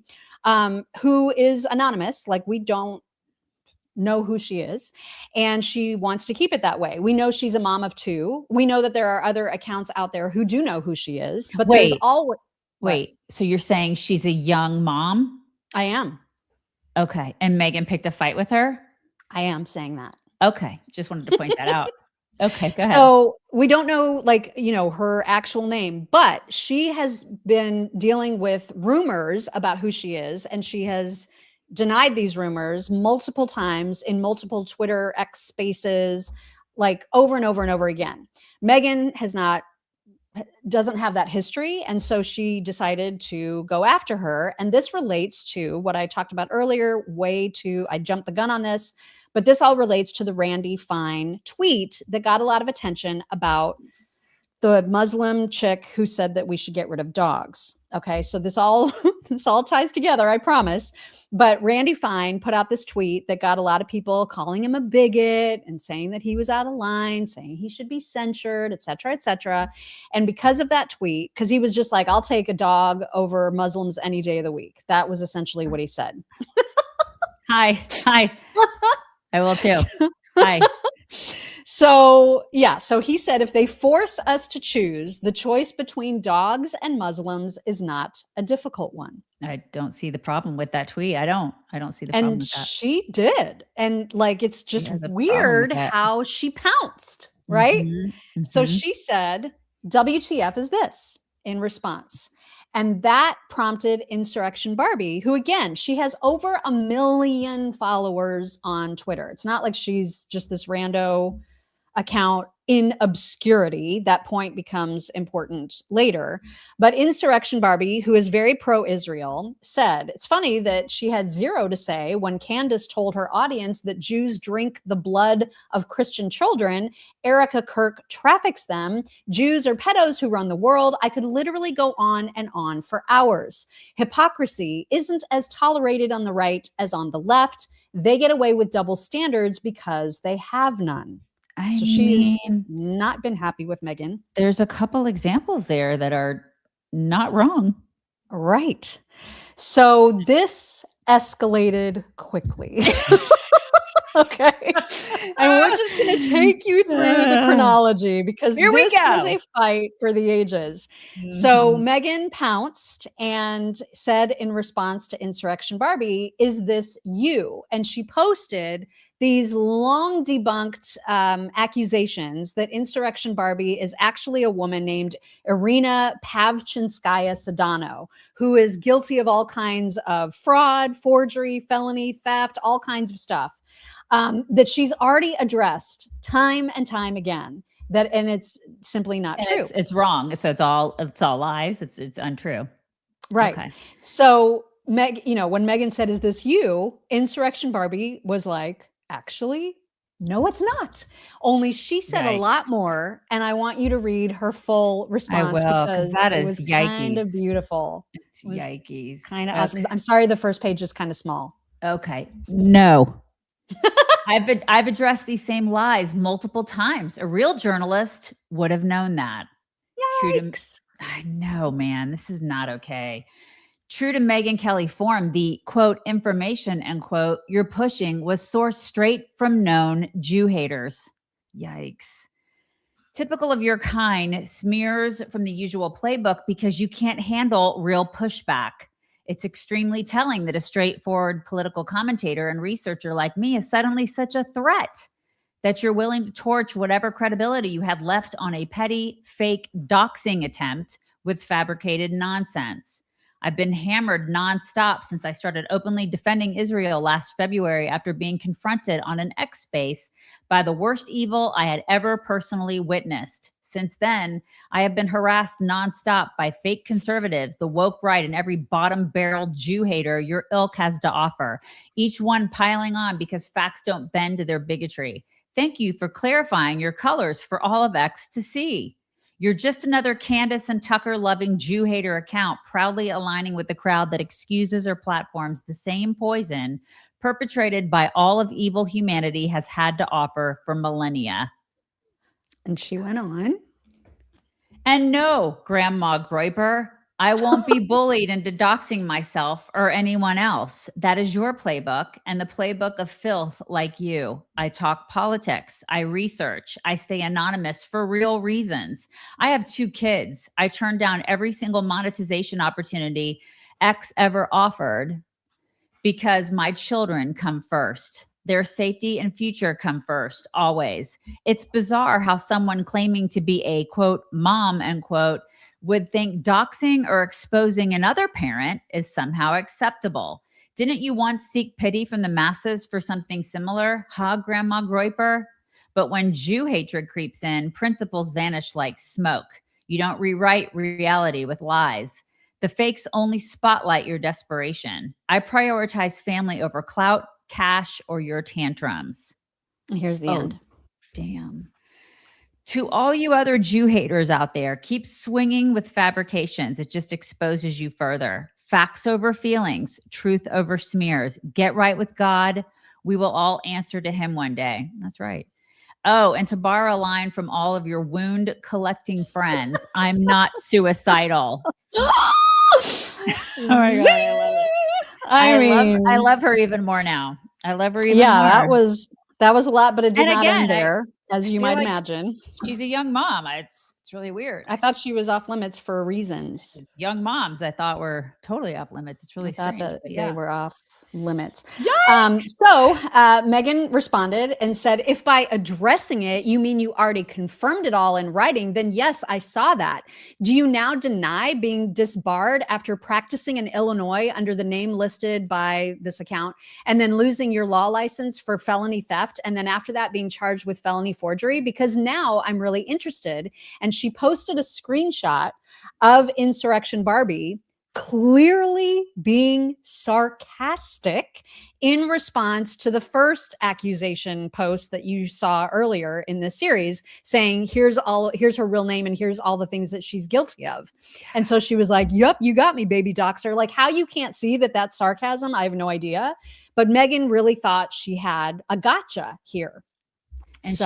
who is anonymous. Like, we don't know who she is, and she wants to keep it that way. We know she's a mom of 2. We know that there are other accounts out there who do know who she is, but there's always so you're saying she's a young mom? I am. Okay. And Megyn picked a fight with her? I am saying that. Okay. Just wanted to point that out. Okay, go ahead. So we don't know, her actual name, but she has been dealing with rumors about who she is, and she has denied these rumors multiple times in multiple Twitter X spaces, like over and over and over again. Megyn doesn't have that history. And so she decided to go after her. And this relates to what I talked about earlier, I jumped the gun on this, but this all relates to the Randy Fine tweet that got a lot of attention about the Muslim chick who said that we should get rid of dogs. Okay, so this all This all ties together, I promise. But Randy Fine put out this tweet that got a lot of people calling him a bigot and saying that he was out of line, saying he should be censured, et cetera, et cetera. And because of that tweet, because he was just like, I'll take a dog over Muslims any day of the week. That was essentially what he said. Hi. I will too. Hi. So he said, if they force us to choose, the choice between dogs and Muslims is not a difficult one. I don't see the problem with that tweet. I don't see the problem with that. And she did. And like, it's just weird how she pounced, right? Mm-hmm. So she said, WTF is this in response. And that prompted Insurrection Barbie, who, again, she has over 1 million followers on Twitter. It's not like she's just this rando account in obscurity. That point becomes important later. But Insurrection Barbie, who is very pro-Israel, said, it's funny that she had zero to say when Candace told her audience that Jews drink the blood of Christian children. Erica Kirk traffics them. Jews are pedos who run the world. I could literally go on and on for hours. Hypocrisy isn't as tolerated on the right as on the left. They get away with double standards because they have none. So she's not been happy with Megyn. There's a couple examples there that are not wrong. Right. So this escalated quickly. Okay. And we're just going to take you through the chronology because this was a fight for the ages. Mm-hmm. So Megyn pounced and said in response to Insurrection Barbie, is this you? And she posted these long debunked accusations that Insurrection Barbie is actually a woman named Irina Pavchinskaya Sedano, who is guilty of all kinds of fraud, forgery, felony, theft, all kinds of stuff that she's already addressed time and time again. And it's simply not true. It's wrong. So it's all lies. It's untrue. Right. Okay. So when Megyn said, "Is this you?" Insurrection Barbie was like, actually, no, it's not. Only she said a lot more, and I want you to read her full response because that it is was kind of beautiful. It's yikes. Kind of awesome. I'm sorry, the first page is kind of small. Okay. No. I've addressed these same lies multiple times. A real journalist would have known that. Yikes. I know, man. This is not okay. True to Megyn Kelly form, the quote information end quote you're pushing was sourced straight from known Jew haters. Yikes. Typical of your kind, smears from the usual playbook because you can't handle real pushback. It's extremely telling that a straightforward political commentator and researcher like me is suddenly such a threat that you're willing to torch whatever credibility you had left on a petty, fake doxing attempt with fabricated nonsense. I've been hammered nonstop since I started openly defending Israel last February after being confronted on an X space by the worst evil I had ever personally witnessed. Since then, I have been harassed nonstop by fake conservatives, the woke right, and every bottom-barrel Jew hater your ilk has to offer, each one piling on because facts don't bend to their bigotry. Thank you for clarifying your colors for all of X to see. You're just another Candace and Tucker loving Jew hater account, proudly aligning with the crowd that excuses or platforms the same poison perpetrated by all of evil humanity has had to offer for millennia. And she went on. And no, Grandma Groiper, I won't be bullied into doxing myself or anyone else. That is your playbook and the playbook of filth like you. I talk politics. I research. I stay anonymous for real reasons. I have 2 kids. I turned down every single monetization opportunity X ever offered because my children come first. Their safety and future come first, always. It's bizarre how someone claiming to be a, quote, mom, end quote, would think doxing or exposing another parent is somehow acceptable. Didn't you once seek pity from the masses for something similar, huh, Grandma Groiper? But when Jew hatred creeps in, principles vanish like smoke. You don't rewrite reality with lies. The fakes only spotlight your desperation. I prioritize family over clout, cash, or your tantrums. Here's the end. Damn. To all you other Jew haters out there, keep swinging with fabrications. It just exposes you further. Facts over feelings, truth over smears. Get right with God. We will all answer to him one day. That's right. Oh, and to borrow a line from all of your wound collecting friends, I'm not suicidal. Oh my God, I love her even more now. I love her even more. That was a lot, but it did And not again, end there, as you feel might like imagine. She's a young mom. It's really weird. I thought she was off limits for reasons. Young moms, I thought, were totally off limits. It's really strange. That but they were off limits. Yikes! So Megyn responded and said, if by addressing it, you mean you already confirmed it all in writing, then yes, I saw that. Do you now deny being disbarred after practicing in Illinois under the name listed by this account and then losing your law license for felony theft? And then after that being charged with felony forgery? Because now I'm really interested. And she posted a screenshot of Insurrection Barbie clearly being sarcastic in response to the first accusation post that you saw earlier in this series, saying here's her real name and here's all the things that she's guilty of. And so she was like, yep, you got me, baby doxer. Like, how you can't see that that's sarcasm, I have no idea. But Megyn really thought she had a gotcha here. And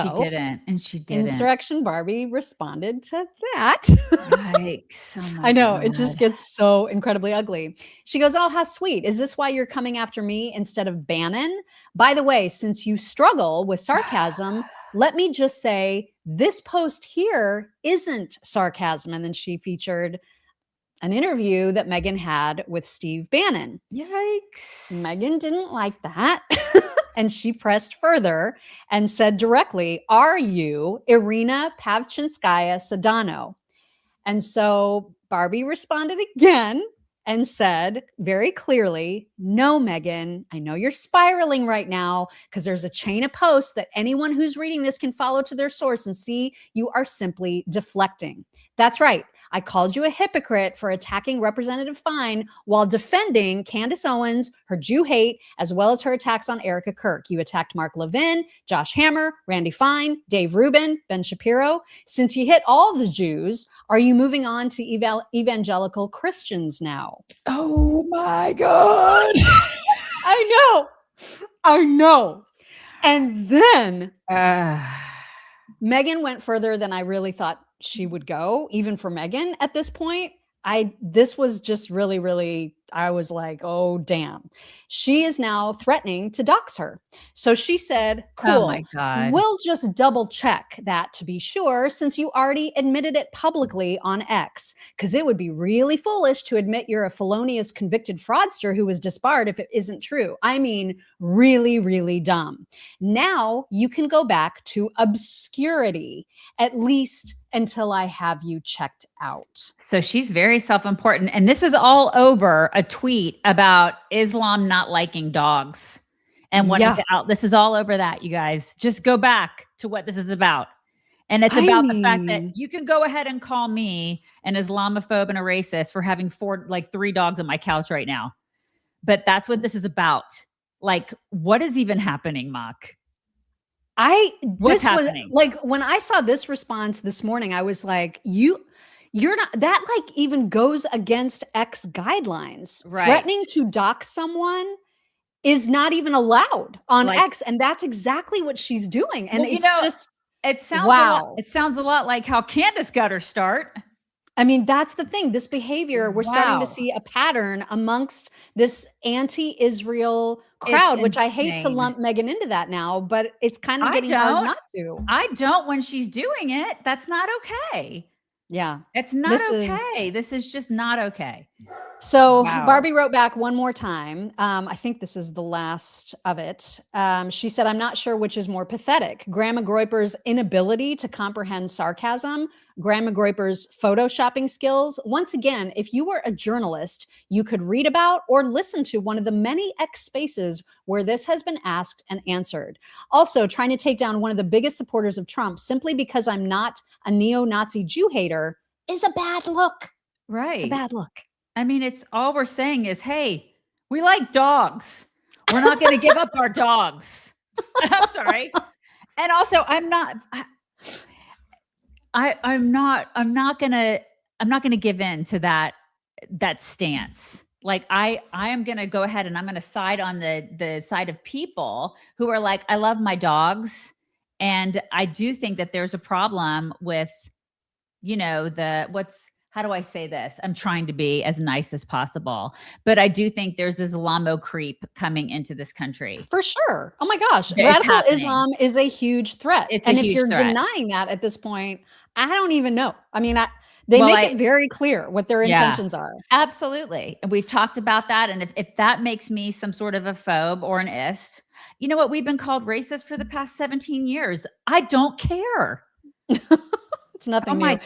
she didn't. Insurrection Barbie responded to that. Yikes. Oh my I know. God. It just gets so incredibly ugly. She goes, oh, how sweet. Is this why you're coming after me instead of Bannon? By the way, since you struggle with sarcasm, let me just say this post here isn't sarcasm. And then she featured an interview that Megyn had with Steve Bannon. Yikes. Megyn didn't like that. And she pressed further and said directly, are you Irina Pavchinskaya Sedano? And so Barbie responded again and said very clearly, no, Megyn, I know you're spiraling right now because there's a chain of posts that anyone who's reading this can follow to their source and see you are simply deflecting. That's right. I called you a hypocrite for attacking Representative Fine while defending Candace Owens, her Jew hate, as well as her attacks on Erica Kirk. You attacked Mark Levin, Josh Hammer, Randy Fine, Dave Rubin, Ben Shapiro. Since you hit all the Jews, are you moving on to evangelical Christians now? Oh my God. I know. And then Megyn went further than I really thought she would go, even for Megyn at this point. This was just really, really, I was like, oh, damn. She is now threatening to dox her. So she said, cool, oh my God. We'll just double check that to be sure, since you already admitted it publicly on X, because it would be really foolish to admit you're a felonious convicted fraudster who was disbarred if it isn't true. I mean, really, really dumb. Now you can go back to obscurity, at least until I have you checked out. So she's very self-important. And this is all over a tweet about Islam not liking dogs and wanting to out. This is all over that, you guys. Just go back to what this is about. And it's about the fact that you can go ahead and call me an Islamophobe and a racist for having 3 dogs on my couch right now. But that's what this is about. Like, what is even happening, Mock? What's happening? Like, when I saw this response this morning, I was like, you're not, that like even goes against X guidelines. Right. Threatening to dox someone is not even allowed on X. And that's exactly what she's doing. And well, it sounds a lot like how Candace got her start. I mean, that's the thing. This behavior, we're starting to see a pattern amongst this anti-Israel crowd, which I hate to lump Megyn into that now, but it's kind of getting hard not to. I don't when she's doing it. That's not okay. Yeah. It's not okay. This is just not okay. So Barbie wrote back one more time. I think this is the last of it. She said, I'm not sure which is more pathetic. Grandma Groiper's inability to comprehend sarcasm, Grandma Groiper's photoshopping skills. Once again, if you were a journalist, you could read about or listen to one of the many X spaces where this has been asked and answered. Also, trying to take down one of the biggest supporters of Trump simply because I'm not a neo-Nazi Jew hater is a bad look. Right. It's a bad look. I mean, it's all we're saying is, hey, we like dogs. We're not going to give up our dogs. I'm sorry. And also, I'm not going to give in to that stance. Like I am going to go ahead and I'm going to side on the side of people who are like, I love my dogs. And I do think that there's a problem with, how do I say this? I'm trying to be as nice as possible, but I do think there's Islamo creep coming into this country. For sure. Oh my gosh. Radical Islam is a huge threat. If you're denying that at this point, I don't even know. I mean, they make it very clear what their intentions are. Absolutely. And we've talked about that. And if that makes me some sort of a phobe or an ist, you know what? We've been called racist for the past 17 years. I don't care. It's nothing new.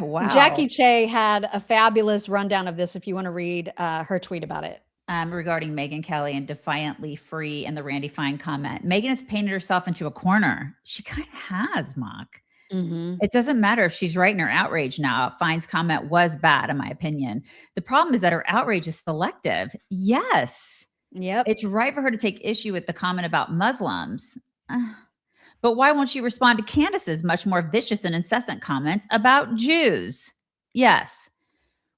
Wow. Jackie Che had a fabulous rundown of this if you want to read her tweet about it. Regarding Megyn Kelly and defiantly free and the Randy Fine comment. Megyn has painted herself into a corner. She kind of has, Mock. Mm-hmm. It doesn't matter if she's right in her outrage now. Fine's comment was bad, in my opinion. The problem is that her outrage is selective. Yes. Yep. It's right for her to take issue with the comment about Muslims. But why won't she respond to Candace's much more vicious and incessant comments about Jews? Yes.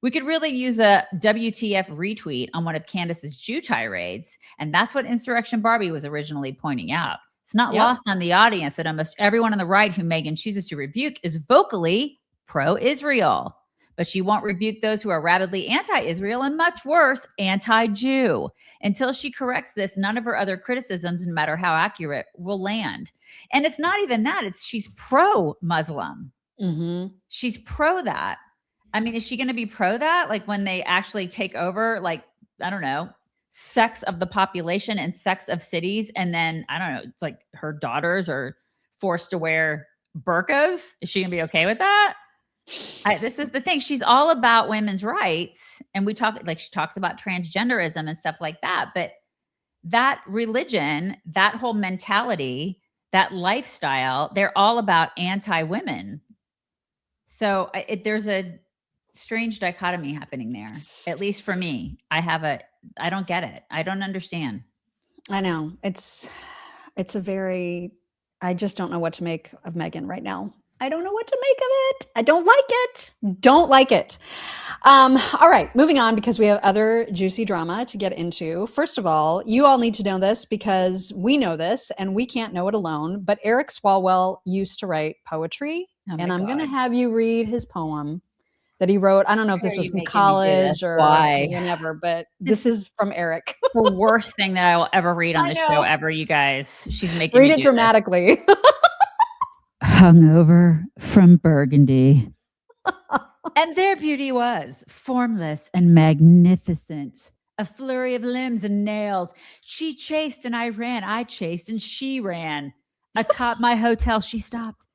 We could really use a WTF retweet on one of Candace's Jew tirades. And that's what Insurrection Barbie was originally pointing out. It's not lost on the audience that almost everyone on the right who Megyn chooses to rebuke is vocally pro-Israel. But she won't rebuke those who are rabidly anti-Israel and much worse, anti-Jew. Until she corrects this, none of her other criticisms, no matter how accurate, will land. And it's not even that. It's she's pro-Muslim. Mm-hmm. She's pro that. I mean, is she going to be pro that? Like when they actually take over, like, I don't know, sex of the population and sex of cities. And then, I don't know, it's like her daughters are forced to wear burqas. Is she going to be okay with that? This is the thing. She's all about women's rights. And she talks about transgenderism and stuff like that. But that religion, that whole mentality, that lifestyle, they're all about anti-women. So there's a strange dichotomy happening there, at least for me. I don't get it. I don't understand. I know. It's I just don't know what to make of Megyn right now. I don't know what to make of it. I don't like it. Don't like it. All right, moving on because we have other juicy drama to get into. First of all, you all need to know this because we know this and we can't know it alone. But Eric Swalwell used to write poetry, and I'm going to have you read his poem that he wrote. I don't know if this was in college or whenever, but this is from Eric. The worst thing that I will eever read on the show ever, you guys. She's making me read it dramatically. Hungover from Burgundy. And their beauty was formless and magnificent. A flurry of limbs and nails. She chased and I ran. I chased and she ran. Atop my hotel, she stopped.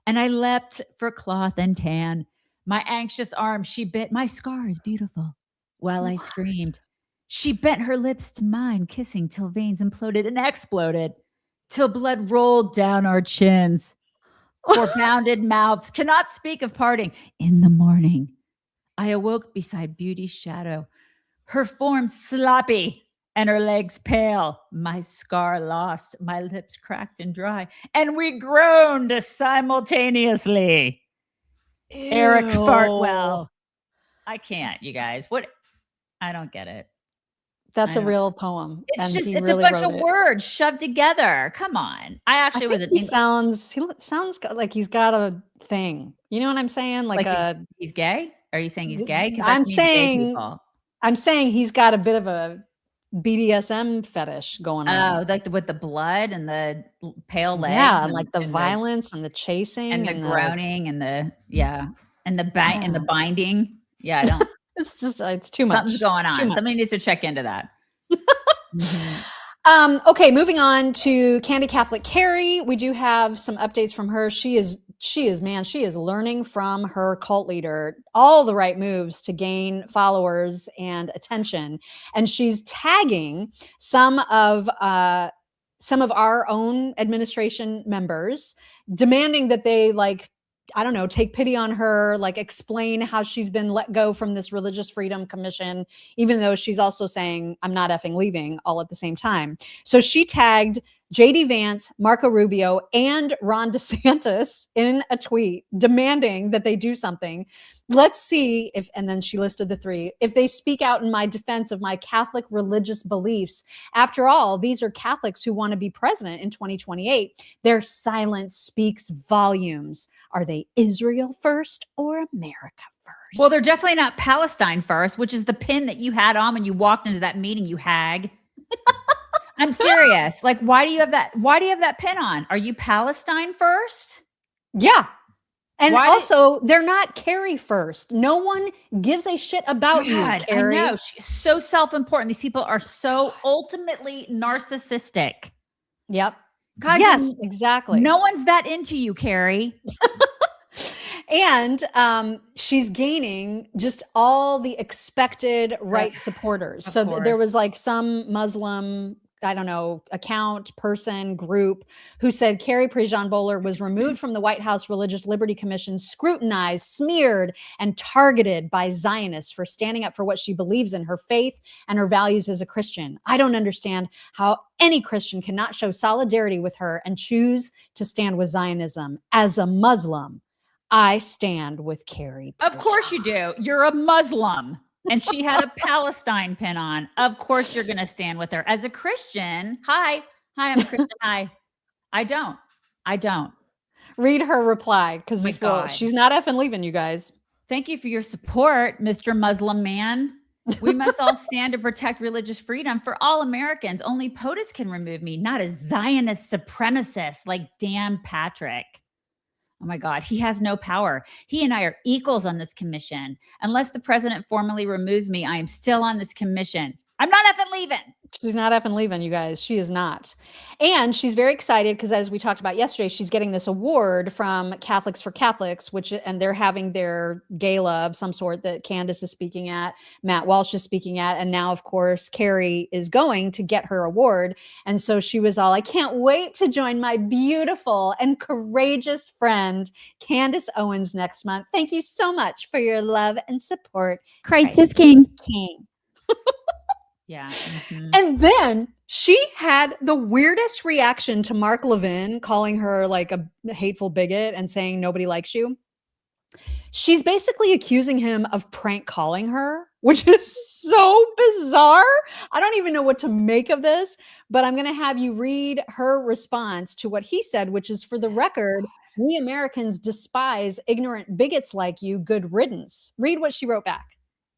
And I leapt for cloth and tan. My anxious arm, she bit. My scar is beautiful. While I screamed, she bent her lips to mine, kissing till veins imploded and exploded, till blood rolled down our chins. For bounded mouths cannot speak of parting. In the morning, I awoke beside beauty's shadow, her form sloppy and her legs pale, my scar lost, my lips cracked and dry, and we groaned simultaneously. Ew. Eric Fartwell. I can't, you guys. What? I don't get it. That's a real poem. It's it's really a bunch of words shoved together. Come on. I think he sounds like he's got a thing. You know what I'm saying? Like he's gay? Are you saying he's gay? I'm saying he's got a bit of a BDSM fetish going on. Oh, like with the blood and the pale legs. Yeah, and like the violence and the chasing and the groaning and the and the binding. Yeah, I don't. It's too much. Something's going on. Somebody needs to check into that. Okay, moving on to Candy Catholic Carrie. We do have some updates from her. She is learning from her cult leader all the right moves to gain followers and attention. And she's tagging some of our own administration members, demanding that they take pity on her, explain how she's been let go from this Religious Freedom Commission, even though she's also saying, I'm not effing leaving all at the same time. So she tagged JD Vance, Marco Rubio, and Ron DeSantis in a tweet demanding that they do something. Let's see if, and then she listed the 3, if they speak out in my defense of my Catholic religious beliefs. After all, these are Catholics who want to be president in 2028. Their silence speaks volumes. Are they Israel first or America first? Well, they're definitely not Palestine first, which is the pin that you had on when you walked into that meeting, you hag. I'm serious. Like, why do you have that? Why do you have that pin on? Are you Palestine first? Yeah. And also, they're not Carrie first. No one gives a shit about you, Carrie. I know. She's so self-important. These people are so ultimately narcissistic. Yep. God, yes, exactly. No one's that into you, Carrie. And she's gaining just all the expected right supporters. So there was like some Muslim, I don't know, account, person, group who said Carrie Prejean Bowler was removed from the White House Religious Liberty Commission, scrutinized, smeared, and targeted by Zionists for standing up for what she believes in, her faith and her values as a Christian. I don't understand how any Christian cannot show solidarity with her and choose to stand with Zionism. As a Muslim, I stand with Carrie Prejean. Of course you do. You're a Muslim. And she had a Palestine pin on. Of course you're going to stand with her. As a Christian, hi, I'm a Christian. Hi. I don't. Read her reply because she's not effing leaving, you guys. Thank you for your support, Mr. Muslim man. We must all stand to protect religious freedom for all Americans. Only POTUS can remove me, not a Zionist supremacist like Dan Patrick. Oh my God, he has no power. He and I are equals on this commission. Unless the president formally removes me, I am still on this commission. I'm not effing leaving. She's not effing leaving, you guys. She is not. And she's very excited because, as we talked about yesterday, she's getting this award from Catholics for Catholics, and they're having their gala of some sort that Candace is speaking at, Matt Walsh is speaking at, and now, of course, Carrie is going to get her award. And so she was all, I can't wait to join my beautiful and courageous friend, Candace Owens, next month. Thank you so much for your love and support. Christ is King. Yeah. Mm-hmm. And then she had the weirdest reaction to Mark Levin calling her like a hateful bigot and saying nobody likes you. She's basically accusing him of prank calling her, which is so bizarre. I don't even know what to make of this, but I'm going to have you read her response to what he said, which is, for the record, we Americans despise ignorant bigots like you. Good riddance. Read what she wrote back.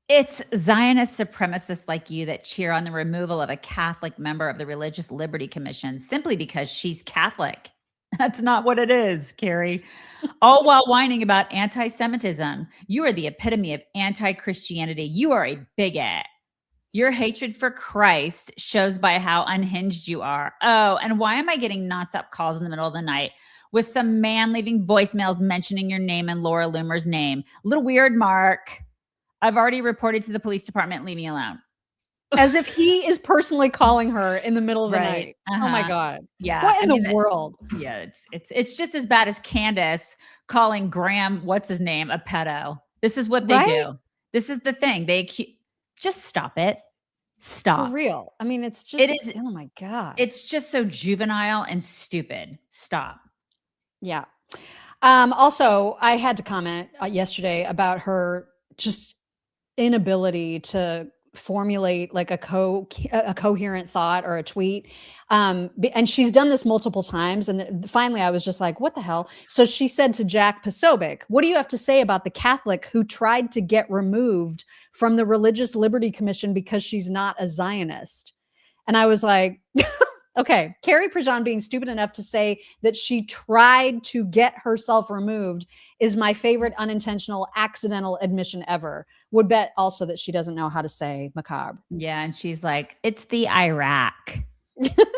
It's Zionist supremacists like you that cheer on the removal of a Catholic member of the Religious Liberty Commission simply because she's Catholic. That's not what it is, Carrie. All while whining about anti-Semitism. You are the epitome of anti-Christianity. You are a bigot. Your hatred for Christ shows by how unhinged you are. Oh, and why am I getting nonstop calls in the middle of the night with some man leaving voicemails mentioning your name and Laura Loomer's name? A little weird, Mark. I've already reported to the police department. Leave me alone. As if he is personally calling her in the middle of the night. Oh my God. Yeah. What in the world? Yeah. It's just as bad as Candace calling Graham, what's his name, a pedo. This is what they do. This is the thing. Just stop it. Stop. For real. I mean, it's just, oh my God. It's just so juvenile and stupid. Stop. Yeah. Also, I had to comment yesterday about her just inability to formulate like a coherent thought or a tweet. And she's done this multiple times. And finally I was just like, what the hell? So she said to Jack Posobiec, what do you have to say about the Catholic who tried to get removed from the Religious Liberty Commission because she's not a Zionist? And I was like, okay, Carrie Prejean being stupid enough to say that she tried to get herself removed is my favorite unintentional, accidental admission ever. Would bet also that she doesn't know how to say macabre. Yeah, and she's like, it's the Iraq.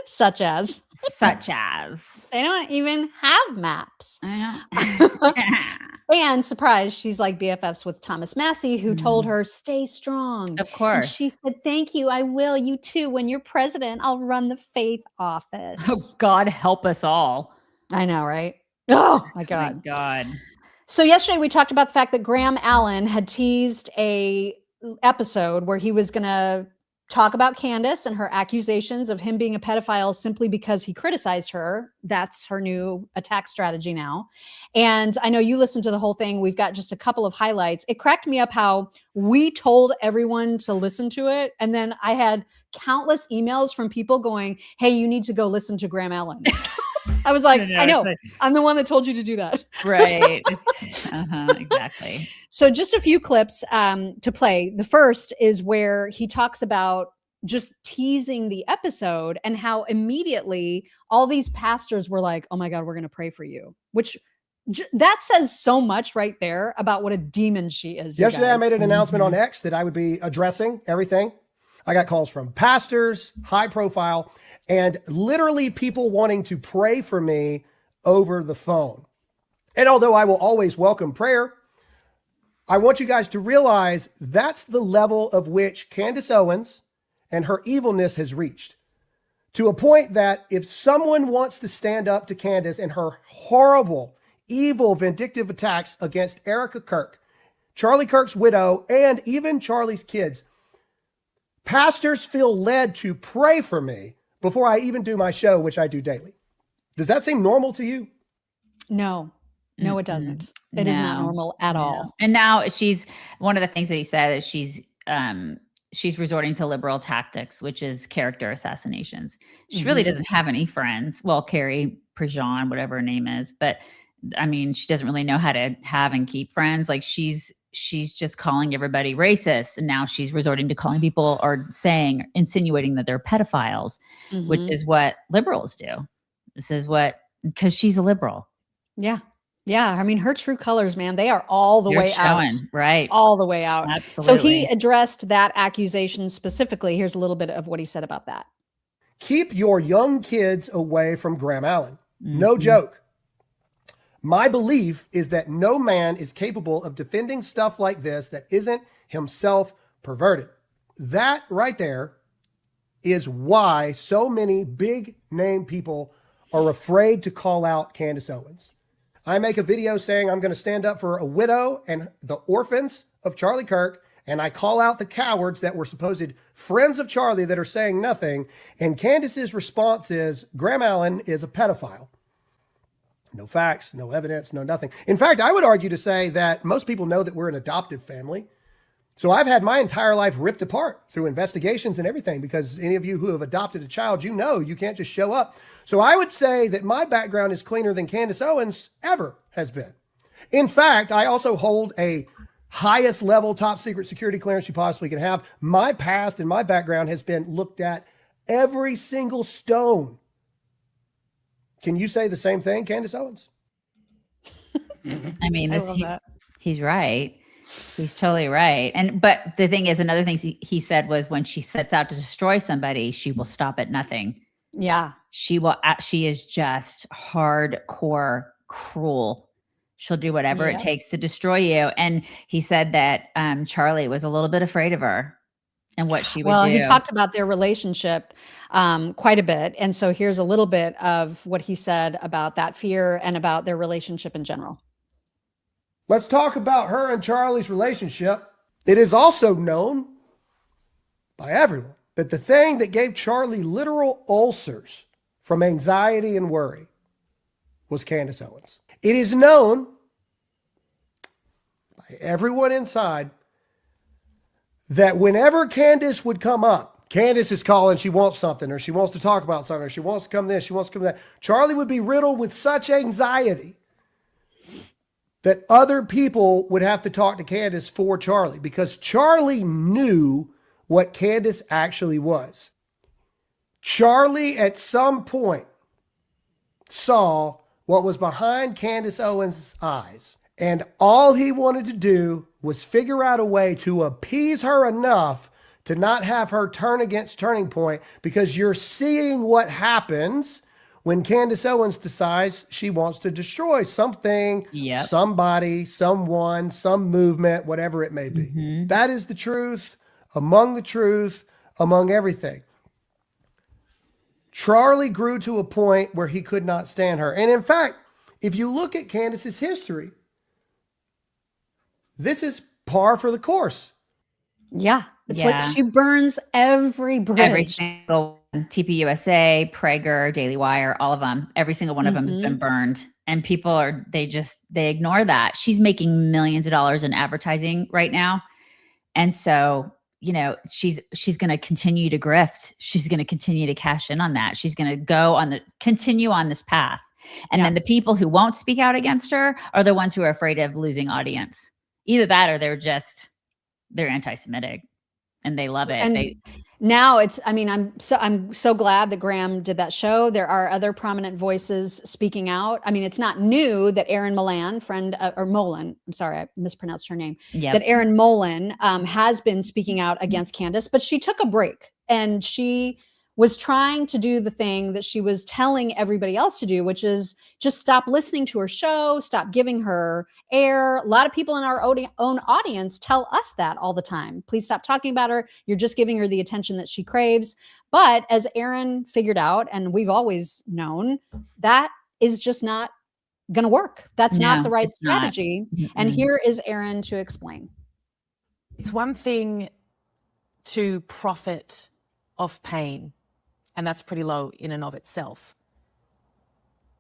Such as. They don't even have maps. I know. And surprise, she's like BFFs with Thomas Massey, who told her, stay strong. Of course. And she said, thank you. I will. You too. When you're president, I'll run the faith office. Oh, God help us all. I know, right? Oh, my God. My God. So yesterday we talked about the fact that Graham Allen had teased a episode where he was going to talk about Candace and her accusations of him being a pedophile simply because he criticized her. That's her new attack strategy now. And I know you listened to the whole thing. We've got just a couple of highlights. It cracked me up how we told everyone to listen to it. And then I had countless emails from people going, hey, you need to go listen to Graham Allen. I was like, I know. I'm the one that told you to do that. Right. Exactly. So just a few clips to play. The first is where he talks about just teasing the episode and how immediately all these pastors were like, oh my God, we're going to pray for you, which that says so much right there about what a demon she is. Yesterday, I made an announcement on X that I would be addressing everything. I got calls from pastors, high profile, and literally people wanting to pray for me over the phone. And although I will always welcome prayer, I want you guys to realize that's the level of which Candace Owens and her evilness has reached. To a point that if someone wants to stand up to Candace and her horrible, evil, vindictive attacks against Erica Kirk, Charlie Kirk's widow, and even Charlie's kids, pastors feel led to pray for me before I even do my show, which I do daily. Does that seem normal to you? No, it doesn't. It is not normal at all. And now she's, one of the things that he said is she's resorting to liberal tactics, which is character assassinations. She really doesn't have any friends. Well, Carrie, Prejean, whatever her name is, but I mean, she doesn't really know how to have and keep friends. Like she's just calling everybody racist. And now she's resorting to calling people or insinuating that they're pedophiles, which is what liberals do. This is because she's a liberal. Yeah. Yeah. I mean, her true colors, man, they are all the way out. Right. All the way out. Absolutely. So he addressed that accusation specifically. Here's a little bit of what he said about that. Keep your young kids away from Graham Allen. No joke. My belief is that no man is capable of defending stuff like this that isn't himself perverted. That right there is why so many big name people are afraid to call out Candace Owens. I make a video saying I'm going to stand up for a widow and the orphans of Charlie Kirk, and I call out the cowards that were supposed friends of Charlie that are saying nothing, and Candace's response is Graham Allen is a pedophile. No facts, no evidence, no nothing. In fact, I would argue to say that most people know that we're an adoptive family. So I've had my entire life ripped apart through investigations and everything, because any of you who have adopted a child, you know you can't just show up. So I would say that my background is cleaner than Candace Owens ever has been. In fact, I also hold a highest level top secret security clearance you possibly can have. My past and my background has been looked at every single stone. Can you say the same thing, Candace Owens? I mean, he's right. He's totally right. But the thing is, another thing he said was when she sets out to destroy somebody, she will stop at nothing. Yeah. She is just hardcore cruel. She'll do whatever it takes to destroy you. And he said that Charlie was a little bit afraid of her and what she would do. Well, he talked about their relationship quite a bit. And so here's a little bit of what he said about that fear and about their relationship in general. Let's talk about her and Charlie's relationship. It is also known by everyone that the thing that gave Charlie literal ulcers from anxiety and worry was Candace Owens. It is known by everyone inside that whenever Candace would come up, Candace is calling, she wants something, or she wants to talk about something, or she wants to come this, she wants to come that. Charlie would be riddled with such anxiety that other people would have to talk to Candace for Charlie, because Charlie knew what Candace actually was. Charlie at some point saw what was behind Candace Owens' eyes, and all he wanted to do was figure out a way to appease her enough to not have her turn against Turning Point, because you're seeing what happens when Candace Owens decides she wants to destroy something, somebody, someone, some movement, whatever it may be. That is the truth among everything. Charlie grew to a point where he could not stand her. And in fact, if you look at Candace's history, this is par for the course. Yeah. It's what she burns every bridge. Every single one. TPUSA, Prager, Daily Wire, all of them. Every single one of them has been burned. And people they ignore that. She's making millions of dollars in advertising right now. And so, she's going to continue to grift. She's going to continue to cash in on that. She's going to continue on this path. And then the people who won't speak out against her are the ones who are afraid of losing audience. Either that or they're anti-Semitic and they love it. And now I'm so glad that Graham did that show. There are other prominent voices speaking out. I mean, it's not new that Erin Molan, Molan, I'm sorry, I mispronounced her name, that Erin Molan has been speaking out against Candace, but she took a break and she was trying to do the thing that she was telling everybody else to do, which is just stop listening to her show, stop giving her air. A lot of people in our own audience tell us that all the time. Please stop talking about her. You're just giving her the attention that she craves. But as Erin figured out, and we've always known, that is just not going to work. That's not the right strategy. And here is Erin to explain. It's one thing to profit off pain, and that's pretty low in and of itself.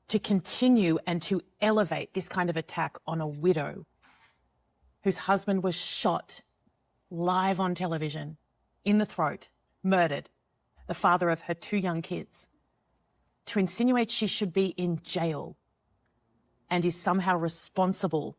To continue and to elevate this kind of attack on a widow whose husband was shot live on television, in the throat, murdered, the father of her 2 young kids, to insinuate she should be in jail and is somehow responsible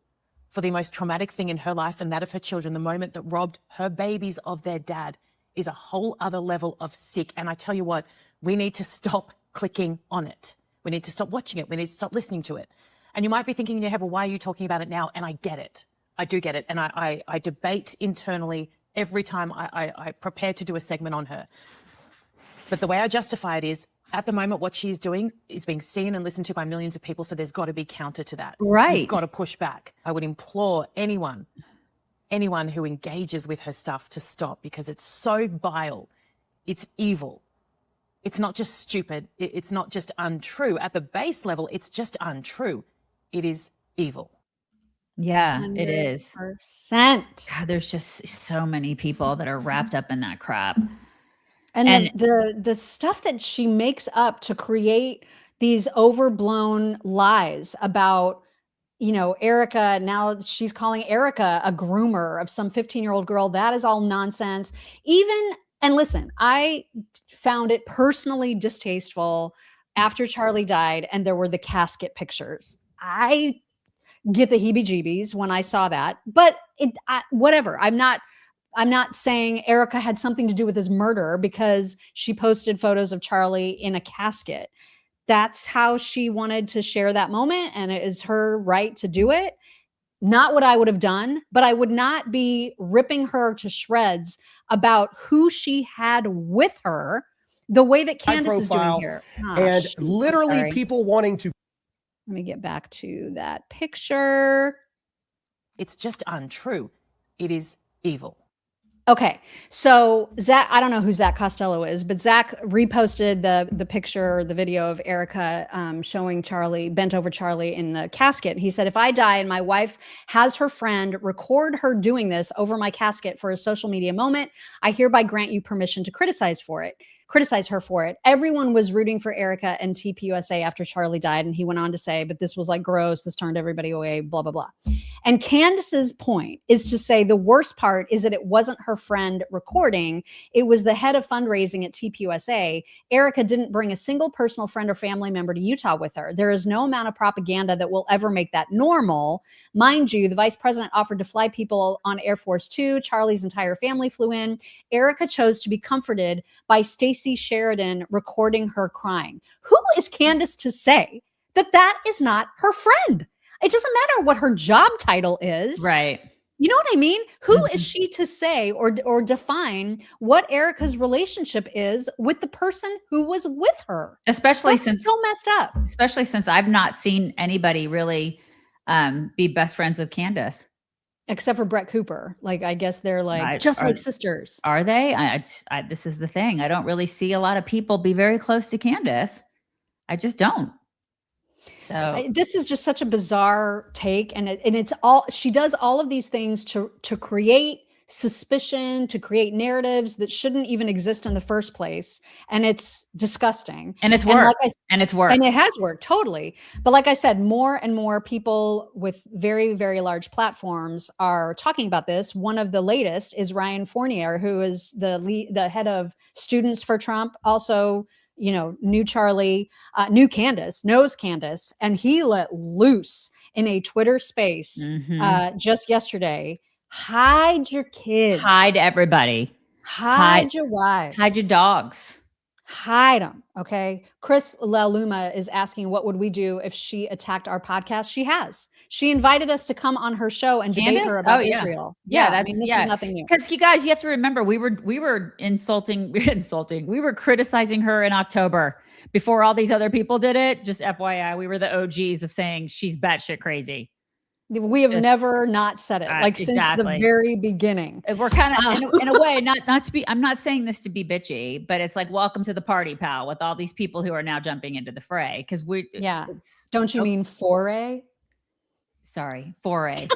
for the most traumatic thing in her life and that of her children, the moment that robbed her babies of their dad, is a whole other level of sick. And I tell you what, we need to stop clicking on it. We need to stop watching it. We need to stop listening to it. And you might be thinking in your head, well, why are you talking about it now? And I get it. I do get it. And I debate internally every time I prepare to do a segment on her. But the way I justify it is, at the moment, what she's doing is being seen and listened to by millions of people. So there's got to be counter to that. Right. You've got to push back. I would implore anyone who engages with her stuff to stop, because it's so vile. It's evil. It's not just stupid. It's not just untrue. At the base level, it's just untrue. It is evil. Yeah, it is. 100%. God, there's just so many people that are wrapped up in that crap. And the stuff that she makes up to create these overblown lies about, Erica, now she's calling Erica a groomer of some 15-year-old girl. That is all nonsense. And listen, I found it personally distasteful after Charlie died and there were the casket pictures. I get the heebie-jeebies when I saw that, but whatever. I'm not saying Erica had something to do with his murder because she posted photos of Charlie in a casket. That's how she wanted to share that moment, and it is her right to do it. Not what I would have done, but I would not be ripping her to shreds about who she had with her the way that Candace is doing here. And literally people wanting to. Let me get back to that picture. It's just untrue. It is evil. Okay, so Zach, I don't know who Zach Costello is, but Zach reposted the picture, the video of Erica showing Charlie, bent over Charlie in the casket. He said, if I die and my wife has her friend record her doing this over my casket for a social media moment, I hereby grant you permission to criticize her for it. Everyone was rooting for Erica and TPUSA after Charlie died. And he went on to say, but this was like gross. This turned everybody away, blah, blah, blah. And Candace's point is to say the worst part is that it wasn't her friend recording. It was the head of fundraising at TPUSA. Erica didn't bring a single personal friend or family member to Utah with her. There is no amount of propaganda that will ever make that normal. Mind you, the vice president offered to fly people on Air Force Two. Charlie's entire family flew in. Erica chose to be comforted by Stacey Sheridan recording her crying. Who is Candace to say that is not her friend? It doesn't matter what her job title is. Right. You know what I mean? Who is she to say or define what Erica's relationship is with the person who was with her? Especially That's so messed up. Especially since I've not seen anybody really be best friends with Candace. Except for Brett Cooper. Like, I guess they're like like sisters. Are they? This is the thing. I don't really see a lot of people be very close to Candace. I just don't. So this is just such a bizarre take. And it's all, she does all of these things to create suspicion, to create narratives that shouldn't even exist in the first place. And it's disgusting. And it's worked. And it's worked. And it has worked, totally. But like I said, more and more people with very, very large platforms are talking about this. One of the latest is Ryan Fournier, who is the head of Students for Trump. Also, knew Charlie, knew Candace, knows Candace. And he let loose in a Twitter space just yesterday. Hide your kids. Hide everybody. Hide your wives. Hide your dogs. Hide them. Okay. Chris LaLuma is asking, what would we do if she attacked our podcast? She has. She invited us to come on her show and debate her about Israel. Yeah, this is nothing new. Because you guys, you have to remember, we were insulting. We were criticizing her in October before all these other people did it. Just FYI, we were the OGs of saying she's batshit crazy. We have never not said it, since the very beginning. We're kind of in a way, not to be, I'm not saying this to be bitchy, but it's like, welcome to the party, pal, with all these people who are now jumping into the fray. Because don't you mean foray? Sorry, foray.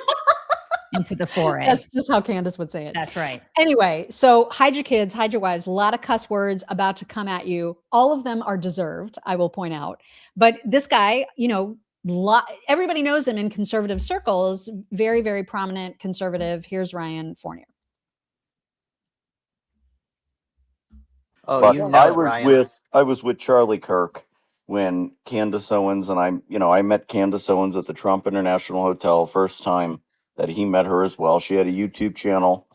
Into the foray. That's just how Candace would say it. That's right. Anyway, so hide your kids, hide your wives, a lot of cuss words about to come at you. All of them are deserved, I will point out. But this guy, everybody knows him in conservative circles, very, very prominent conservative. Here's Ryan Fournier. Oh, I was with Charlie Kirk when Candace Owens and I met Candace Owens at the Trump International Hotel, first time that he met her as well. She had a YouTube channel.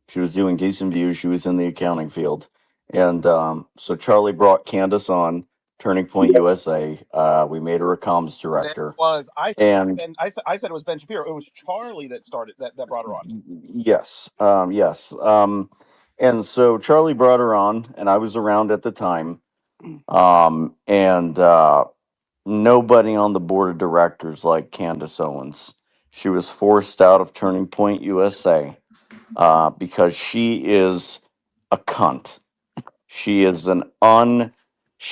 She was doing decent views. She was in the accounting field. And so Charlie brought Candace on Turning Point USA. We made her a comms director. I said it was Ben Shapiro. It was Charlie that started that brought her on. Yes. Yes. And so Charlie brought her on, and I was around at the time. And nobody on the board of directors like Candace Owens. She was forced out of Turning Point USA because she is a cunt. She is an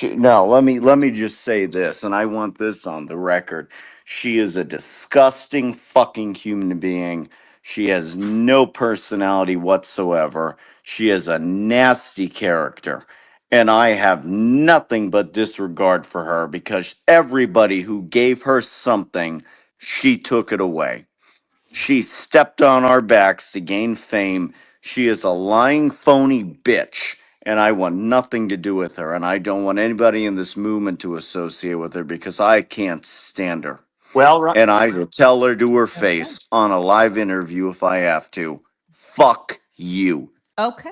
now, let me just say this, and I want this on the record. She is a disgusting fucking human being. She has no personality whatsoever. She is a nasty character. And I have nothing but disregard for her because everybody who gave her something, she took it away. She stepped on our backs to gain fame. She is a lying, phony bitch. And I want nothing to do with her. And I don't want anybody in this movement to associate with her because I can't stand her. And I will tell her to her face on a live interview if I have to. Fuck you. Okay.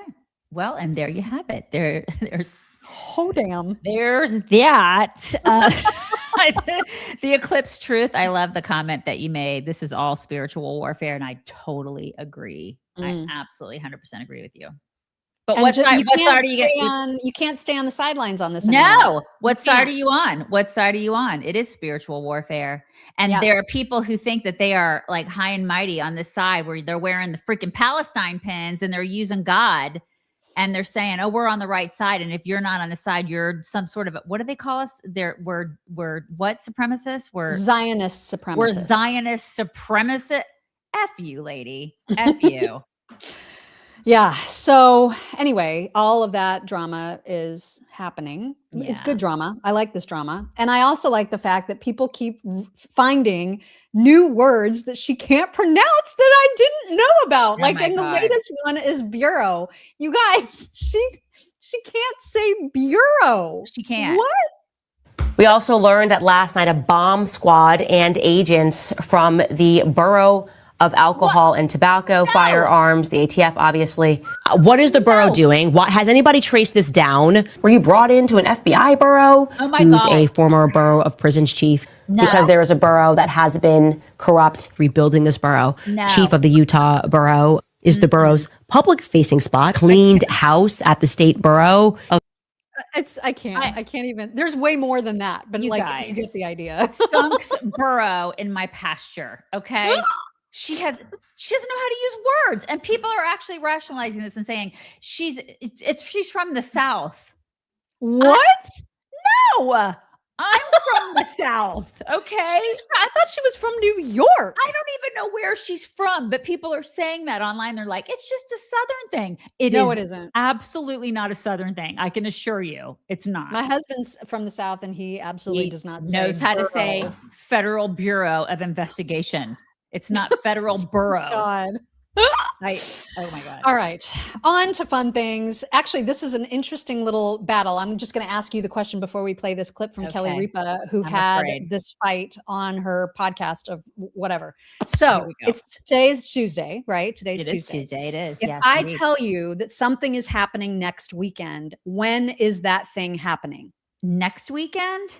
Well, and there you have it. There's damn. There's that. The Eclipse Truth. I love the comment that you made. This is all spiritual warfare. And I totally agree. I absolutely 100% agree with you. But what side are you getting? You can't stay on the sidelines on this. No. Anymore. What side are you on? What side are you on? It is spiritual warfare. And there are people who think that they are like high and mighty on this side where they're wearing the freaking Palestine pins and they're using God. And they're saying, oh, we're on the right side. And if you're not on the side, you're some sort of, what do they call us? We're what supremacists? We're Zionist supremacists. We're Zionist supremacists. F you, lady. F you. Yeah. So anyway, all of that drama is happening. Yeah. It's good drama. I like this drama. And I also like the fact that people keep finding new words that she can't pronounce that I didn't know about. The latest one is bureau. You guys, she can't say bureau. She can't. What? We also learned that last night a bomb squad and agents from the Bureau of Alcohol and Tobacco, Firearms, the ATF, obviously. What is the borough doing? Has anybody traced this down? Were you brought into an FBI borough? Oh my who's God. A former borough of prisons chief? No. Because there is a borough that has been corrupt, rebuilding this borough. No. Chief of the Utah borough is the borough's public-facing spot, cleaned house at the state borough. I can't even. There's way more than that, but you guys, get the idea. Skunks burrow in my pasture. Okay. She doesn't know how to use words, and people are actually rationalizing this and saying she's from the South. What? No, I'm from the South, okay? I thought she was from New York. I don't even know where she's from, but people are saying that online. They're like, it's just a Southern thing. It isn't. Absolutely not a Southern thing. I can assure you it's not. My husband's from the South, and he absolutely does not knows how to say Federal Bureau of Investigation. It's not Federal Borough. God. Oh my God. All right. On to fun things. Actually, this is an interesting little battle. I'm just going to ask you the question before we play this clip from Kelly Ripa, who had this fight on her podcast of whatever. So today's Tuesday, right? Today's Tuesday. It is. If I tell you that something is happening next weekend, when is that thing happening? Next weekend?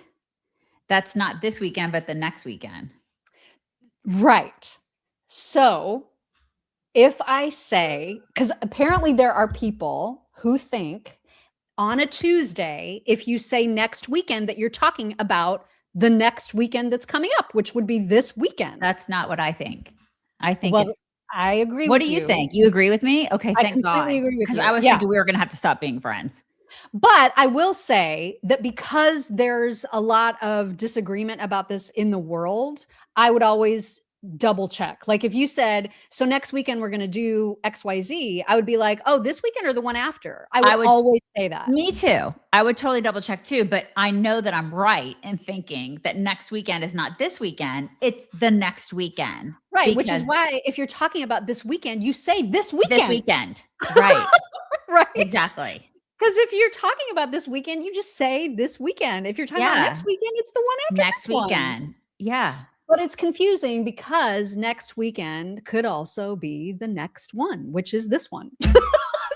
That's not this weekend, but the next weekend. Right. So if I say, because apparently there are people who think on a Tuesday, if you say next weekend, that you're talking about the next weekend that's coming up, which would be this weekend. That's not what I think. I think I agree what with you. What do you think? You agree with me? Okay, thank God. I completely agree with you. Because I was thinking we were going to have to stop being friends. But I will say that because there's a lot of disagreement about this in the world, I would always double check. Like if you said, so next weekend we're going to do XYZ, I would be like, oh, this weekend or the one after? I would always say that. Me too. I would totally double check too. But I know that I'm right in thinking that next weekend is not this weekend. It's the next weekend. Right. Which is why if you're talking about this weekend, you say this weekend. This weekend. Right. Right. Exactly. Because if you're talking about this weekend, you just say this weekend. If you're talking about next weekend, it's the one after next weekend. One. Yeah. But it's confusing because next weekend could also be the next one, which is this one.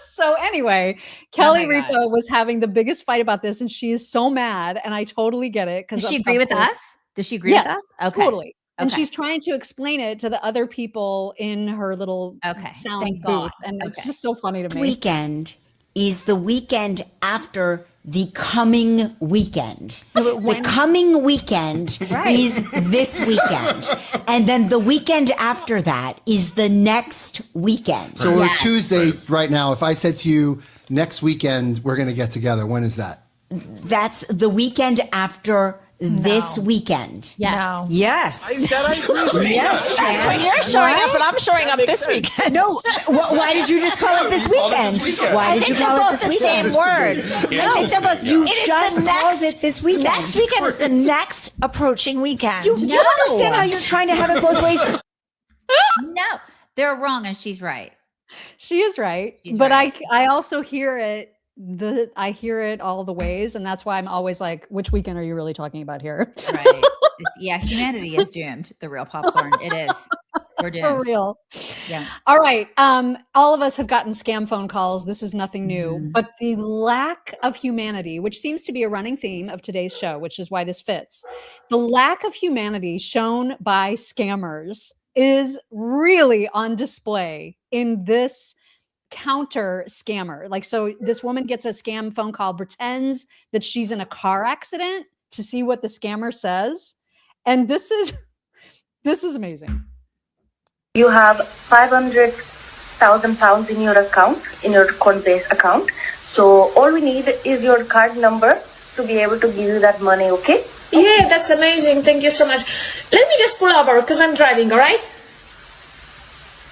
So anyway, Kelly Ripa was having the biggest fight about this, and she is so mad, and I totally get it. Does she agree with us? Does she agree with us? Okay. Totally. And she's trying to explain it to the other people in her little sound booth. And it's just so funny to me. Weekend is the weekend after the coming weekend. The coming weekend is this weekend. And then the weekend after that is the next weekend. So we're Tuesday right now. If I said to you, next weekend, we're going to get together, when is that? That's the weekend after this weekend. No. Yes. Yes. That's when you're showing up, and I'm showing up this weekend. No. Why did you just call it this weekend? Why did you call it this weekend? I think they're both the same word. No. I think they're both. You just called it this weekend. Next weekend is the next approaching weekend. You don't understand how you're trying to have it both ways. No, they're wrong, and she's right. She is right. But I also hear it. I hear it all the ways, and that's why I'm always like, which weekend are you really talking about here? Right. Yeah, humanity is doomed. The real popcorn. It is. We're doomed. For real. Yeah. All right. All of us have gotten scam phone calls. This is nothing new, but the lack of humanity, which seems to be a running theme of today's show, which is why this fits. The lack of humanity shown by scammers is really on display in this counter scammer. Like, so this woman gets a scam phone call, pretends that she's in a car accident to see what the scammer says. And this is amazing. You have 500,000 pounds in your account, in your Coinbase account. So all we need is your card number to be able to give you that money, okay? Yeah, that's amazing. Thank you so much. Let me just pull over because I'm driving, all right?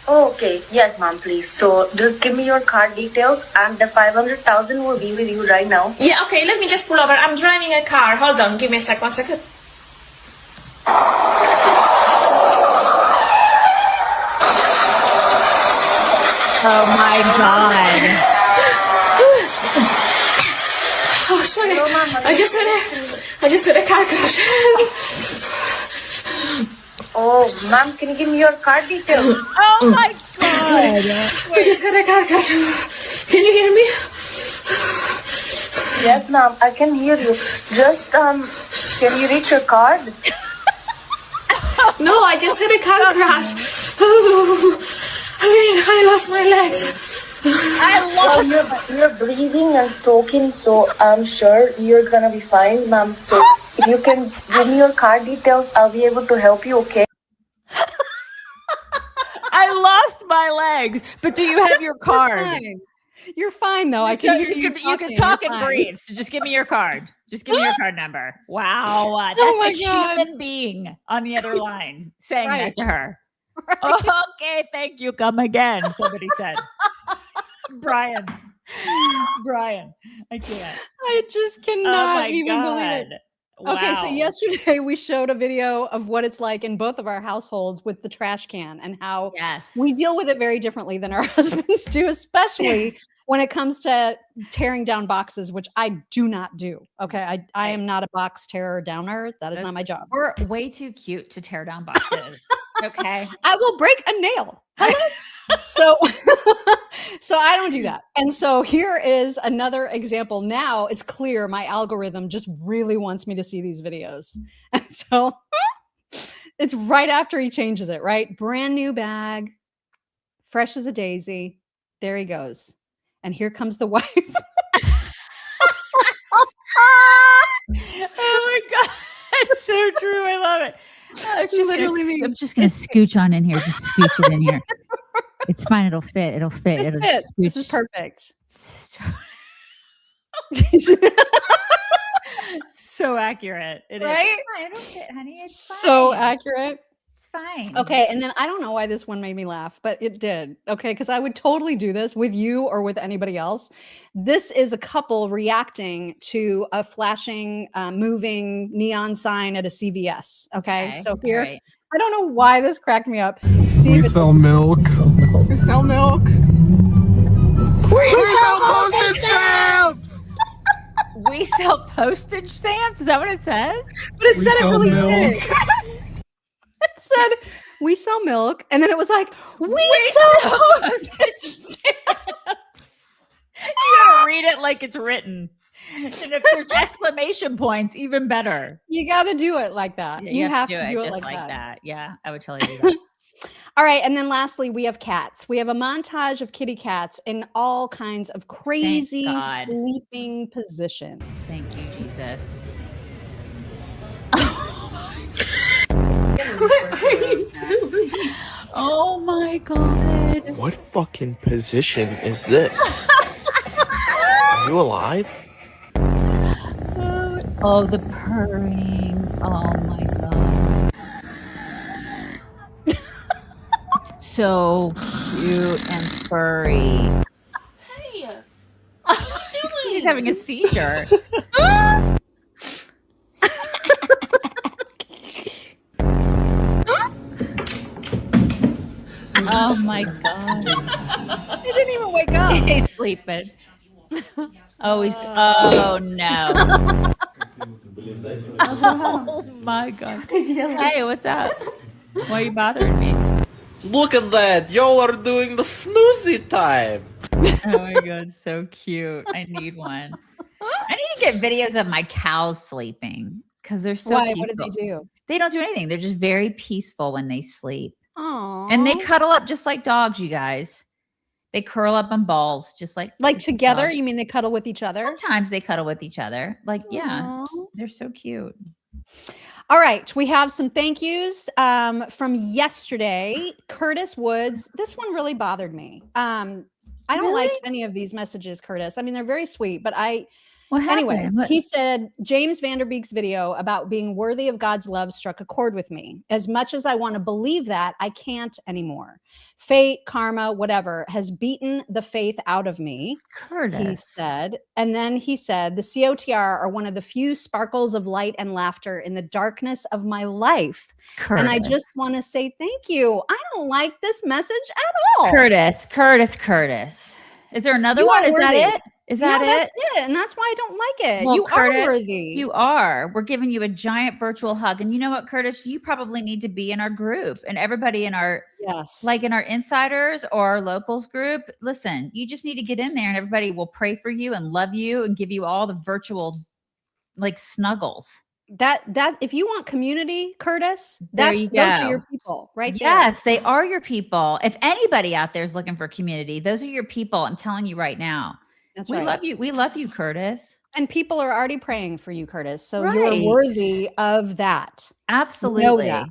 Okay, yes, ma'am, please. So just give me your card details and the 500,000 will be with you right now. Yeah, okay, let me just pull over. I'm driving a car. Hold on, give me a sec, 1 second. Oh my God. Oh, sorry. I just had a car crash. Oh, ma'am, can you give me your card details? Oh my God. I just had a car crash. Can you hear me? Yes, ma'am, I can hear you. Just, can you reach your card? No, I just had a car crash. I lost my legs. You're breathing and talking, so I'm sure you're gonna be fine, ma'am. So if you can give me your card details, I'll be able to help you, okay? I lost my legs, but do you have your card? You're fine though. I can hear you. You can talk and breathe. So just give me your card. Just give me your card number. Wow. That's my a God. human being on the other line saying Right. that to her. Right. Oh, okay, thank you. Come again. Somebody said. Brian, I can't. I just cannot my even believe it. God. Okay, so Wow. yesterday we showed a video of what it's like in both of our households with the trash can and how we deal with it very differently than our husbands do, especially when it comes to tearing down boxes, which I do not do. Okay, I am not a box tearer downer. That is not my job. We're way too cute to tear down boxes. Okay. I will break a nail. Hello? So I don't do that. And so here is another example. Now it's clear my algorithm just really wants me to see these videos. And so it's right after he changes it, right? Brand new bag, fresh as a daisy. There he goes. And here comes the wife. Oh my God. It's so true. I love it. I'm just gonna It's- scooch on in here. Just scooch it in here. It's fine. It'll fit. It'll fit. This It'll fits. This is scooch. perfect. So accurate. It is. Right? It's fine. It'll fit, honey. It's So fine. accurate. It's fine. Okay, and then I don't know why this one made me laugh, but it did. Okay, because I would totally do this with you or with anybody else. This is a couple reacting to a flashing, moving neon sign at a CVS. Okay, so here, all right. I don't know why this cracked me up. See We if it- sell milk. We sell milk. We sell postage stamps. We sell postage stamps. Is that what it says? But it We said it sell really milk. big. It said, we sell milk. And then it was like, we sell postage stamps. You gotta read it like it's written. And if there's exclamation points, even better. You got to do it like that. Yeah, you have to do it just like that. Yeah, I would totally do that. All right. And then lastly, we have cats. We have a montage of kitty cats in all kinds of crazy God. sleeping positions. Thank you, Jesus. What are you doing? Oh my God. What fucking position is this? Are you alive? Oh, the purring. Oh my God. So cute and furry. Hey, He's having a seizure. Oh my God. He didn't even wake up. He's sleeping. Oh no. Oh my God. Hey, what's up? Why are you bothering me? Look at that! Y'all are doing the snoozy time! Oh my God, so cute. I need one. I need to get videos of my cows sleeping because they're so Why? peaceful. What do they do? They don't do anything. They're just very peaceful when they sleep. Aww. And they cuddle up just like dogs, you guys. They curl up in balls just like together? dogs. You mean they cuddle with each other? Sometimes they cuddle with each other. Like, yeah, Aw. they're so cute. All right, we have some thank yous from yesterday. Curtis Woods. This one really bothered me. I don't like any of these messages, Curtis. I mean, they're very sweet, but anyway, happened? What- he said James Vanderbeek's video about being worthy of God's love struck a chord with me. As much as I want to believe that, I can't anymore. Fate, karma, whatever has beaten the faith out of me. Curtis. He said, and then he said, the COTR are one of the few sparkles of light and laughter in the darkness of my life. And I Curtis. just want to say thank you. I don't like this message at all. Curtis. Is there another You one? are Is that worthy. it? Is that No, it? that's it. And that's why I don't like it. Well, You Curtis, are worthy. You are. We're giving you a giant virtual hug. And you know what, Curtis? You probably need to be in our group and everybody in our, like in our insiders or our locals group. Listen, you just need to get in there and everybody will pray for you and love you and give you all the virtual like snuggles. That if you want community, Curtis, There those you are go. your people, right? Yes, they are your people. If anybody out there is looking for community, those are your people. I'm telling you right now. That's we right. love you. We love you, Curtis. And people are already praying for you, Curtis. So Right. you're worthy of that. Absolutely. Know that.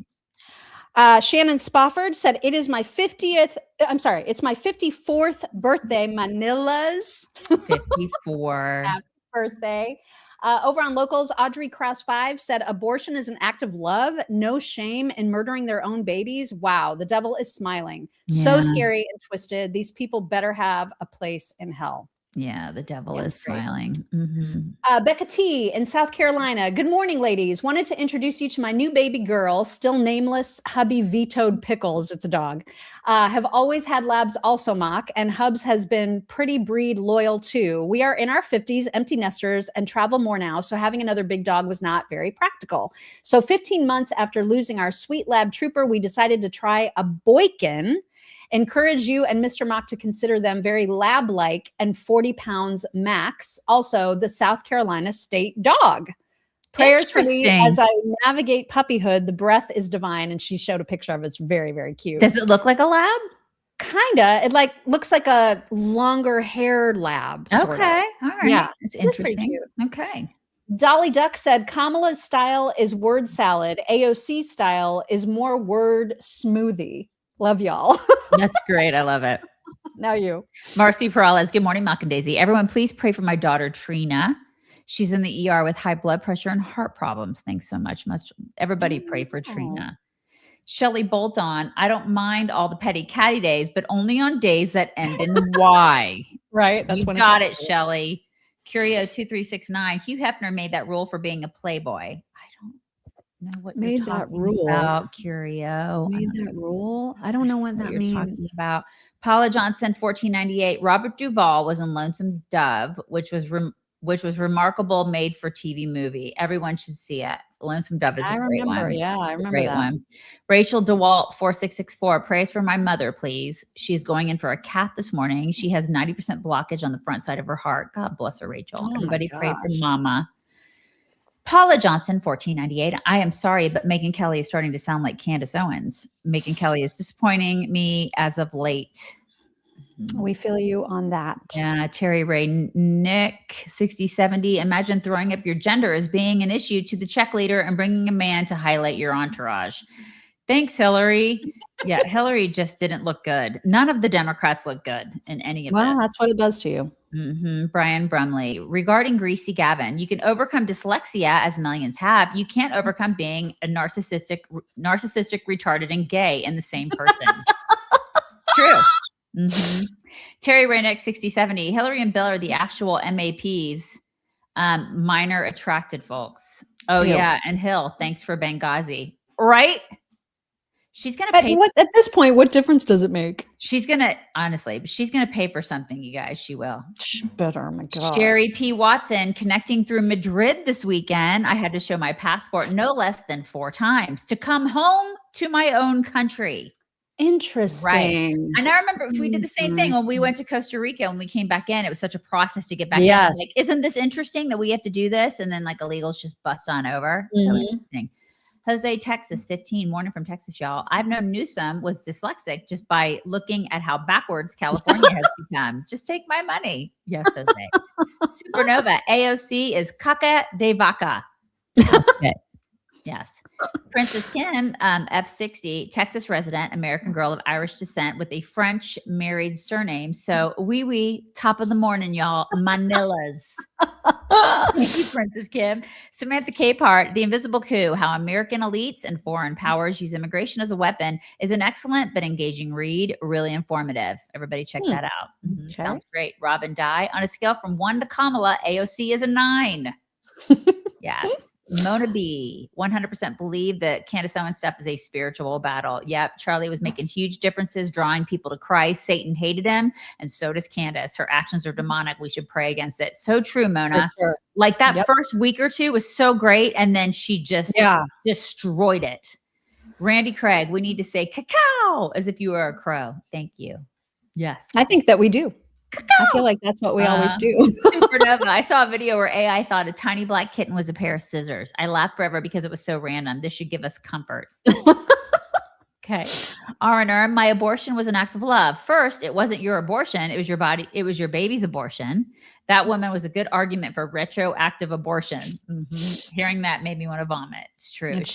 Shannon Spofford said, it is my 50th. I'm sorry. It's my 54th birthday, Manilas. 54. Happy birthday. Over on Locals, Audrey Krause 5 said, abortion is an act of love, no shame in murdering their own babies. Wow, the devil is smiling. So scary and twisted. These people better have a place in hell. Yeah, the devil is great. smiling. Becca T in South Carolina. Good morning, ladies. Wanted to introduce you to my new baby girl, still nameless hubby vetoed Pickles. It's a dog. Have always had labs also mock, and Hubs has been pretty breed loyal too. We are in our 50s, empty nesters, and travel more now, so having another big dog was not very practical. So 15 months after losing our sweet lab trooper, we decided to try a Boykin. Encourage you and Mr. Mock to consider them very lab-like and 40 pounds max. Also, the South Carolina state dog. Prayers for me as I navigate puppyhood. The breath is divine. And she showed a picture of it. It's very, very cute. Does it look like a lab? Kinda. It looks like a longer haired lab. Okay. Sort of. All right. Yeah. It's interesting. Okay. Dolly Duck said, Kamala's style is word salad. AOC style is more word smoothie. Love y'all. That's great. I love it. Now you. Marcy Perales. Good morning, Mock and Daisy. Everyone, please pray for my daughter, Trina. She's in the ER with high blood pressure and heart problems. Thanks so much. Everybody pray for Trina. Shelly Bolton. I don't mind all the petty catty days, but only on days that end in Y. Right. That's you when got it, Shelly. Curio 2369. Hugh Hefner made that rule for being a playboy. Know what made that rule about, Curio. Made that rule. I don't know what that means. About Paula Johnson, 1498. Robert Duvall was in Lonesome Dove, which was remarkable, made for TV movie. Everyone should see it. Lonesome Dove is a great one. Yeah, I remember great that one. Rachel DeWalt, 4664. Praise for my mother, please. She's going in for a cath this morning. She has 90% blockage on the front side of her heart. God bless her, Rachel. Everybody pray for Mama. Paula Johnson, 1498. I am sorry, but Megyn Kelly is starting to sound like Candace Owens. Megyn Kelly is disappointing me as of late. We feel you on that. Yeah, Terry Ray Nick, 6070. Imagine throwing up your gender as being an issue to the check leader and bringing a man to highlight your entourage. Thanks, Hillary. Yeah, Hillary just didn't look good. None of the Democrats look good in any of this. Well, that's what it does to you. Brian Brumley. Regarding Greasy Gavin, you can overcome dyslexia, as millions have. You can't overcome being a narcissistic, retarded, and gay in the same person. True. Terry Raynick, 6070. Hillary and Bill are the actual MAPs, minor attracted folks. Oh, yeah. And Hill, thanks for Benghazi. Right? She's going to pay. At this point, what difference does it make? She's going to, honestly, she's going to pay for something, you guys. She will. She better, oh my God. Sherry P. Watson, connecting through Madrid this weekend. I had to show my passport no less than 4 times to come home to my own country. Interesting. Right. And I remember we did the same thing when we went to Costa Rica. When we came back in, it was such a process to get back in. Like, isn't this interesting that we have to do this? And then illegals just bust on over. So interesting. Jose, Texas, 15, morning from Texas, y'all. I've known Newsom was dyslexic just by looking at how backwards California has become. Just take my money. Yes, Jose. Supernova, AOC is caca de vaca. That's it. Yes. Princess Kim, F60, Texas resident, American girl of Irish descent with a French married surname. So, top of the morning, y'all. Manilas. Thank you, Princess Kim. Samantha Capehart, The Invisible Coup, How American Elites and Foreign Powers Use Immigration as a Weapon, is an excellent but engaging read. Really informative. Everybody check that out. Okay. Sounds great. Robin Dye, on a scale from 1 to Kamala, AOC is a 9. Yes. Mona B, 100% believe that Candace Owens stuff is a spiritual battle. Yep. Charlie was making huge differences, drawing people to Christ. Satan hated him. And so does Candace. Her actions are demonic. We should pray against it. So true, Mona. Sure. Like that first week or two was so great. And then she just destroyed it. Randy Craig, we need to say cacao as if you were a crow. Thank you. Yes. I think that we do. I feel like that's what we always do. Supernova. I saw a video where AI thought a tiny black kitten was a pair of scissors. I laughed forever because it was so random. This should give us comfort. Okay. R&R, my abortion was an act of love. First, it wasn't your abortion. It was your body. It was your baby's abortion. That woman was a good argument for retroactive abortion. Hearing that made me want to vomit. It's true. It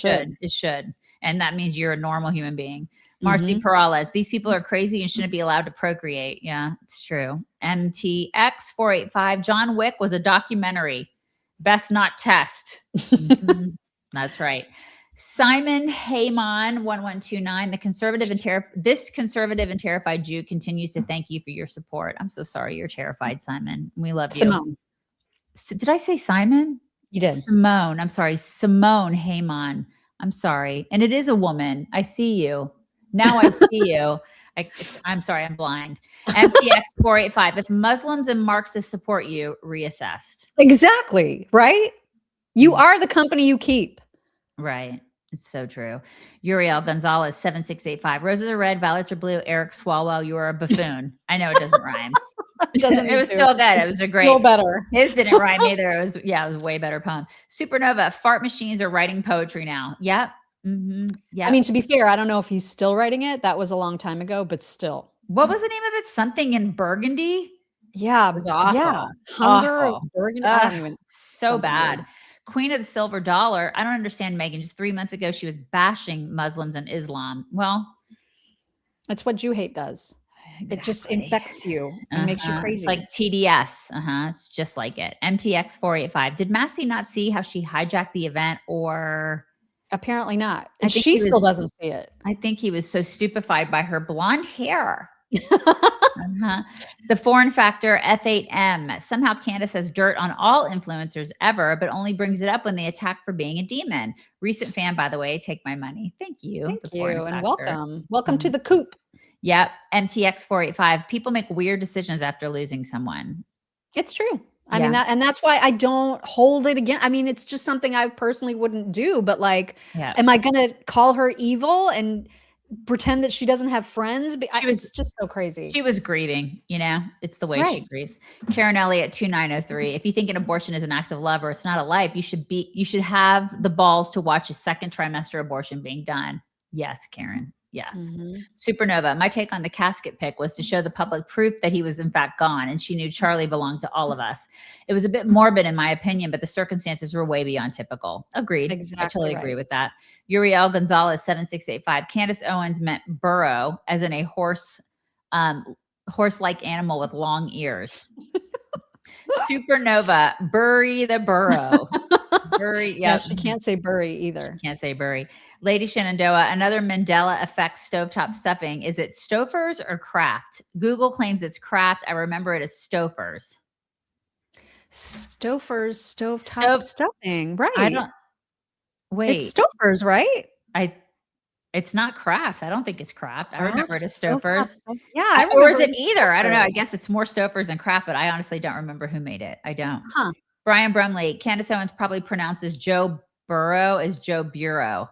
should. And that means you're a normal human being. Marcy Perales, these people are crazy and shouldn't be allowed to procreate. Yeah, it's true. MTX485, John Wick was a documentary. Best not test. That's right. Simon Heyman 1129, this conservative and terrified Jew continues to thank you for your support. I'm so sorry you're terrified, Simon. We love you. Simone. Did I say Simon? You did. Simone. I'm sorry. Simone Heyman. I'm sorry. And it is a woman. I see you. Now I see you. I'm sorry. I'm blind. MTX485. If Muslims and Marxists support you, reassessed. Exactly. Right? You are the company you keep. Right. It's so true. Uriel Gonzalez, 7685. Roses are red, violets are blue. Eric Swalwell, you are a buffoon. I know it doesn't rhyme. It was still good. It was a great. Still better. His didn't rhyme either. It was a way better poem. Supernova, fart machines are writing poetry now. Yep. Yeah. I mean, to be fair, I don't know if he's still writing it. That was a long time ago, but still. What was the name of it? Something in Burgundy? Yeah. It was awful. Yeah. Hunger Awful. of Burgundy. I don't even. So something bad. weird. Queen of the Silver Dollar. I don't understand, Megyn. Just 3 months ago, she was bashing Muslims and Islam. Well, it's what Jew hate does. Exactly. It just infects you and makes you crazy. It's like TDS. It's just like it. MTX485. Did Massey not see how she hijacked the event, or apparently not? And she still doesn't see it. I think he was so stupefied by her blonde hair. The foreign factor F8M. Somehow Candace has dirt on all influencers ever, but only brings it up when they attack for being a demon. Recent fan, by the way. Take my money. Thank you. Thank you, and welcome. Welcome to the coop. Yep. MTX485. People make weird decisions after losing someone. It's true. I mean, that's why I don't hold it again. I mean, it's just something I personally wouldn't do, but like, am I going to call her evil and pretend that she doesn't have friends? It's just so crazy. She was grieving, it's the way she grieves. Karen Elliott 2903. If you think an abortion is an act of love or it's not a life, you should have the balls to watch a second trimester abortion being done. Yes, Karen. Yes. Supernova. My take on the casket pick was to show the public proof that he was in fact gone, and she knew Charlie belonged to all of us. It was a bit morbid in my opinion, but the circumstances were way beyond typical. Agreed. Exactly. I totally agree with that. Uriel Gonzalez 7685. Candace Owens meant burrow, as in a horse-like animal with long ears. Supernova. Bury the burrow. Bury. Yeah, she can't say bury either. She can't say bury. Lady Shenandoah, another Mandela effect stovetop stuffing. Is it Stouffer's or Kraft? Google claims it's Kraft. I remember it as Stouffer's. Stouffer's stovetop stuffing. Right. I don't. Wait. It's Stouffer's, right? It's not Kraft. I don't think it's Kraft. I remember it as Stouffer's. Yeah. Or is it either? I don't know. I guess it's more Stouffer's than Kraft, but I honestly don't remember who made it. I don't. Huh. Brian Brumley, Candace Owens probably pronounces Joe Burrow as Joe Bureau.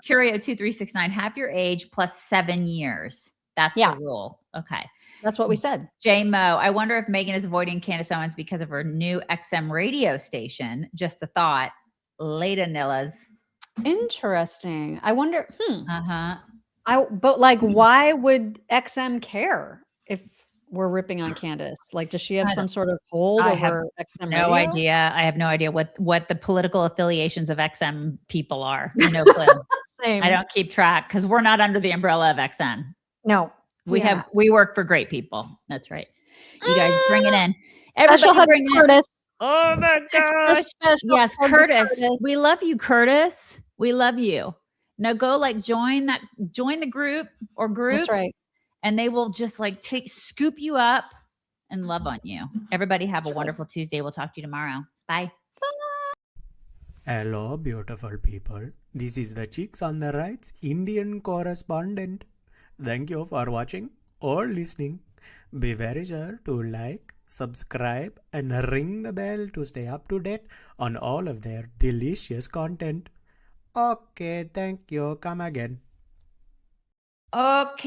Curio 2369, half your age plus 7 years. That's the rule. Okay. That's what we said. J Mo, I wonder if Megyn is avoiding Candace Owens because of her new XM radio station. Just a thought. Later, Nillas. Interesting. I wonder. But like, why would XM care if we're ripping on Candace? Like, does she have some sort of hold over XM no radio? idea. I have no idea what the political affiliations of XM people are. No clue. Same. I don't keep track because we're not under the umbrella of XM. No. We work for great people. That's right. You guys bring it in. Special hug to Curtis. Oh my gosh. Yes, Curtis. We love you, Curtis. We love you. Now go join the group or groups. That's right. And they will just scoop you up and love on you. Everybody have a wonderful Tuesday. We'll talk to you tomorrow. Bye. Hello, beautiful people. This is the Chicks on the Right's Indian correspondent. Thank you for watching or listening. Be very sure to like, subscribe, and ring the bell to stay up to date on all of their delicious content. Okay, thank you. Come again. Okay.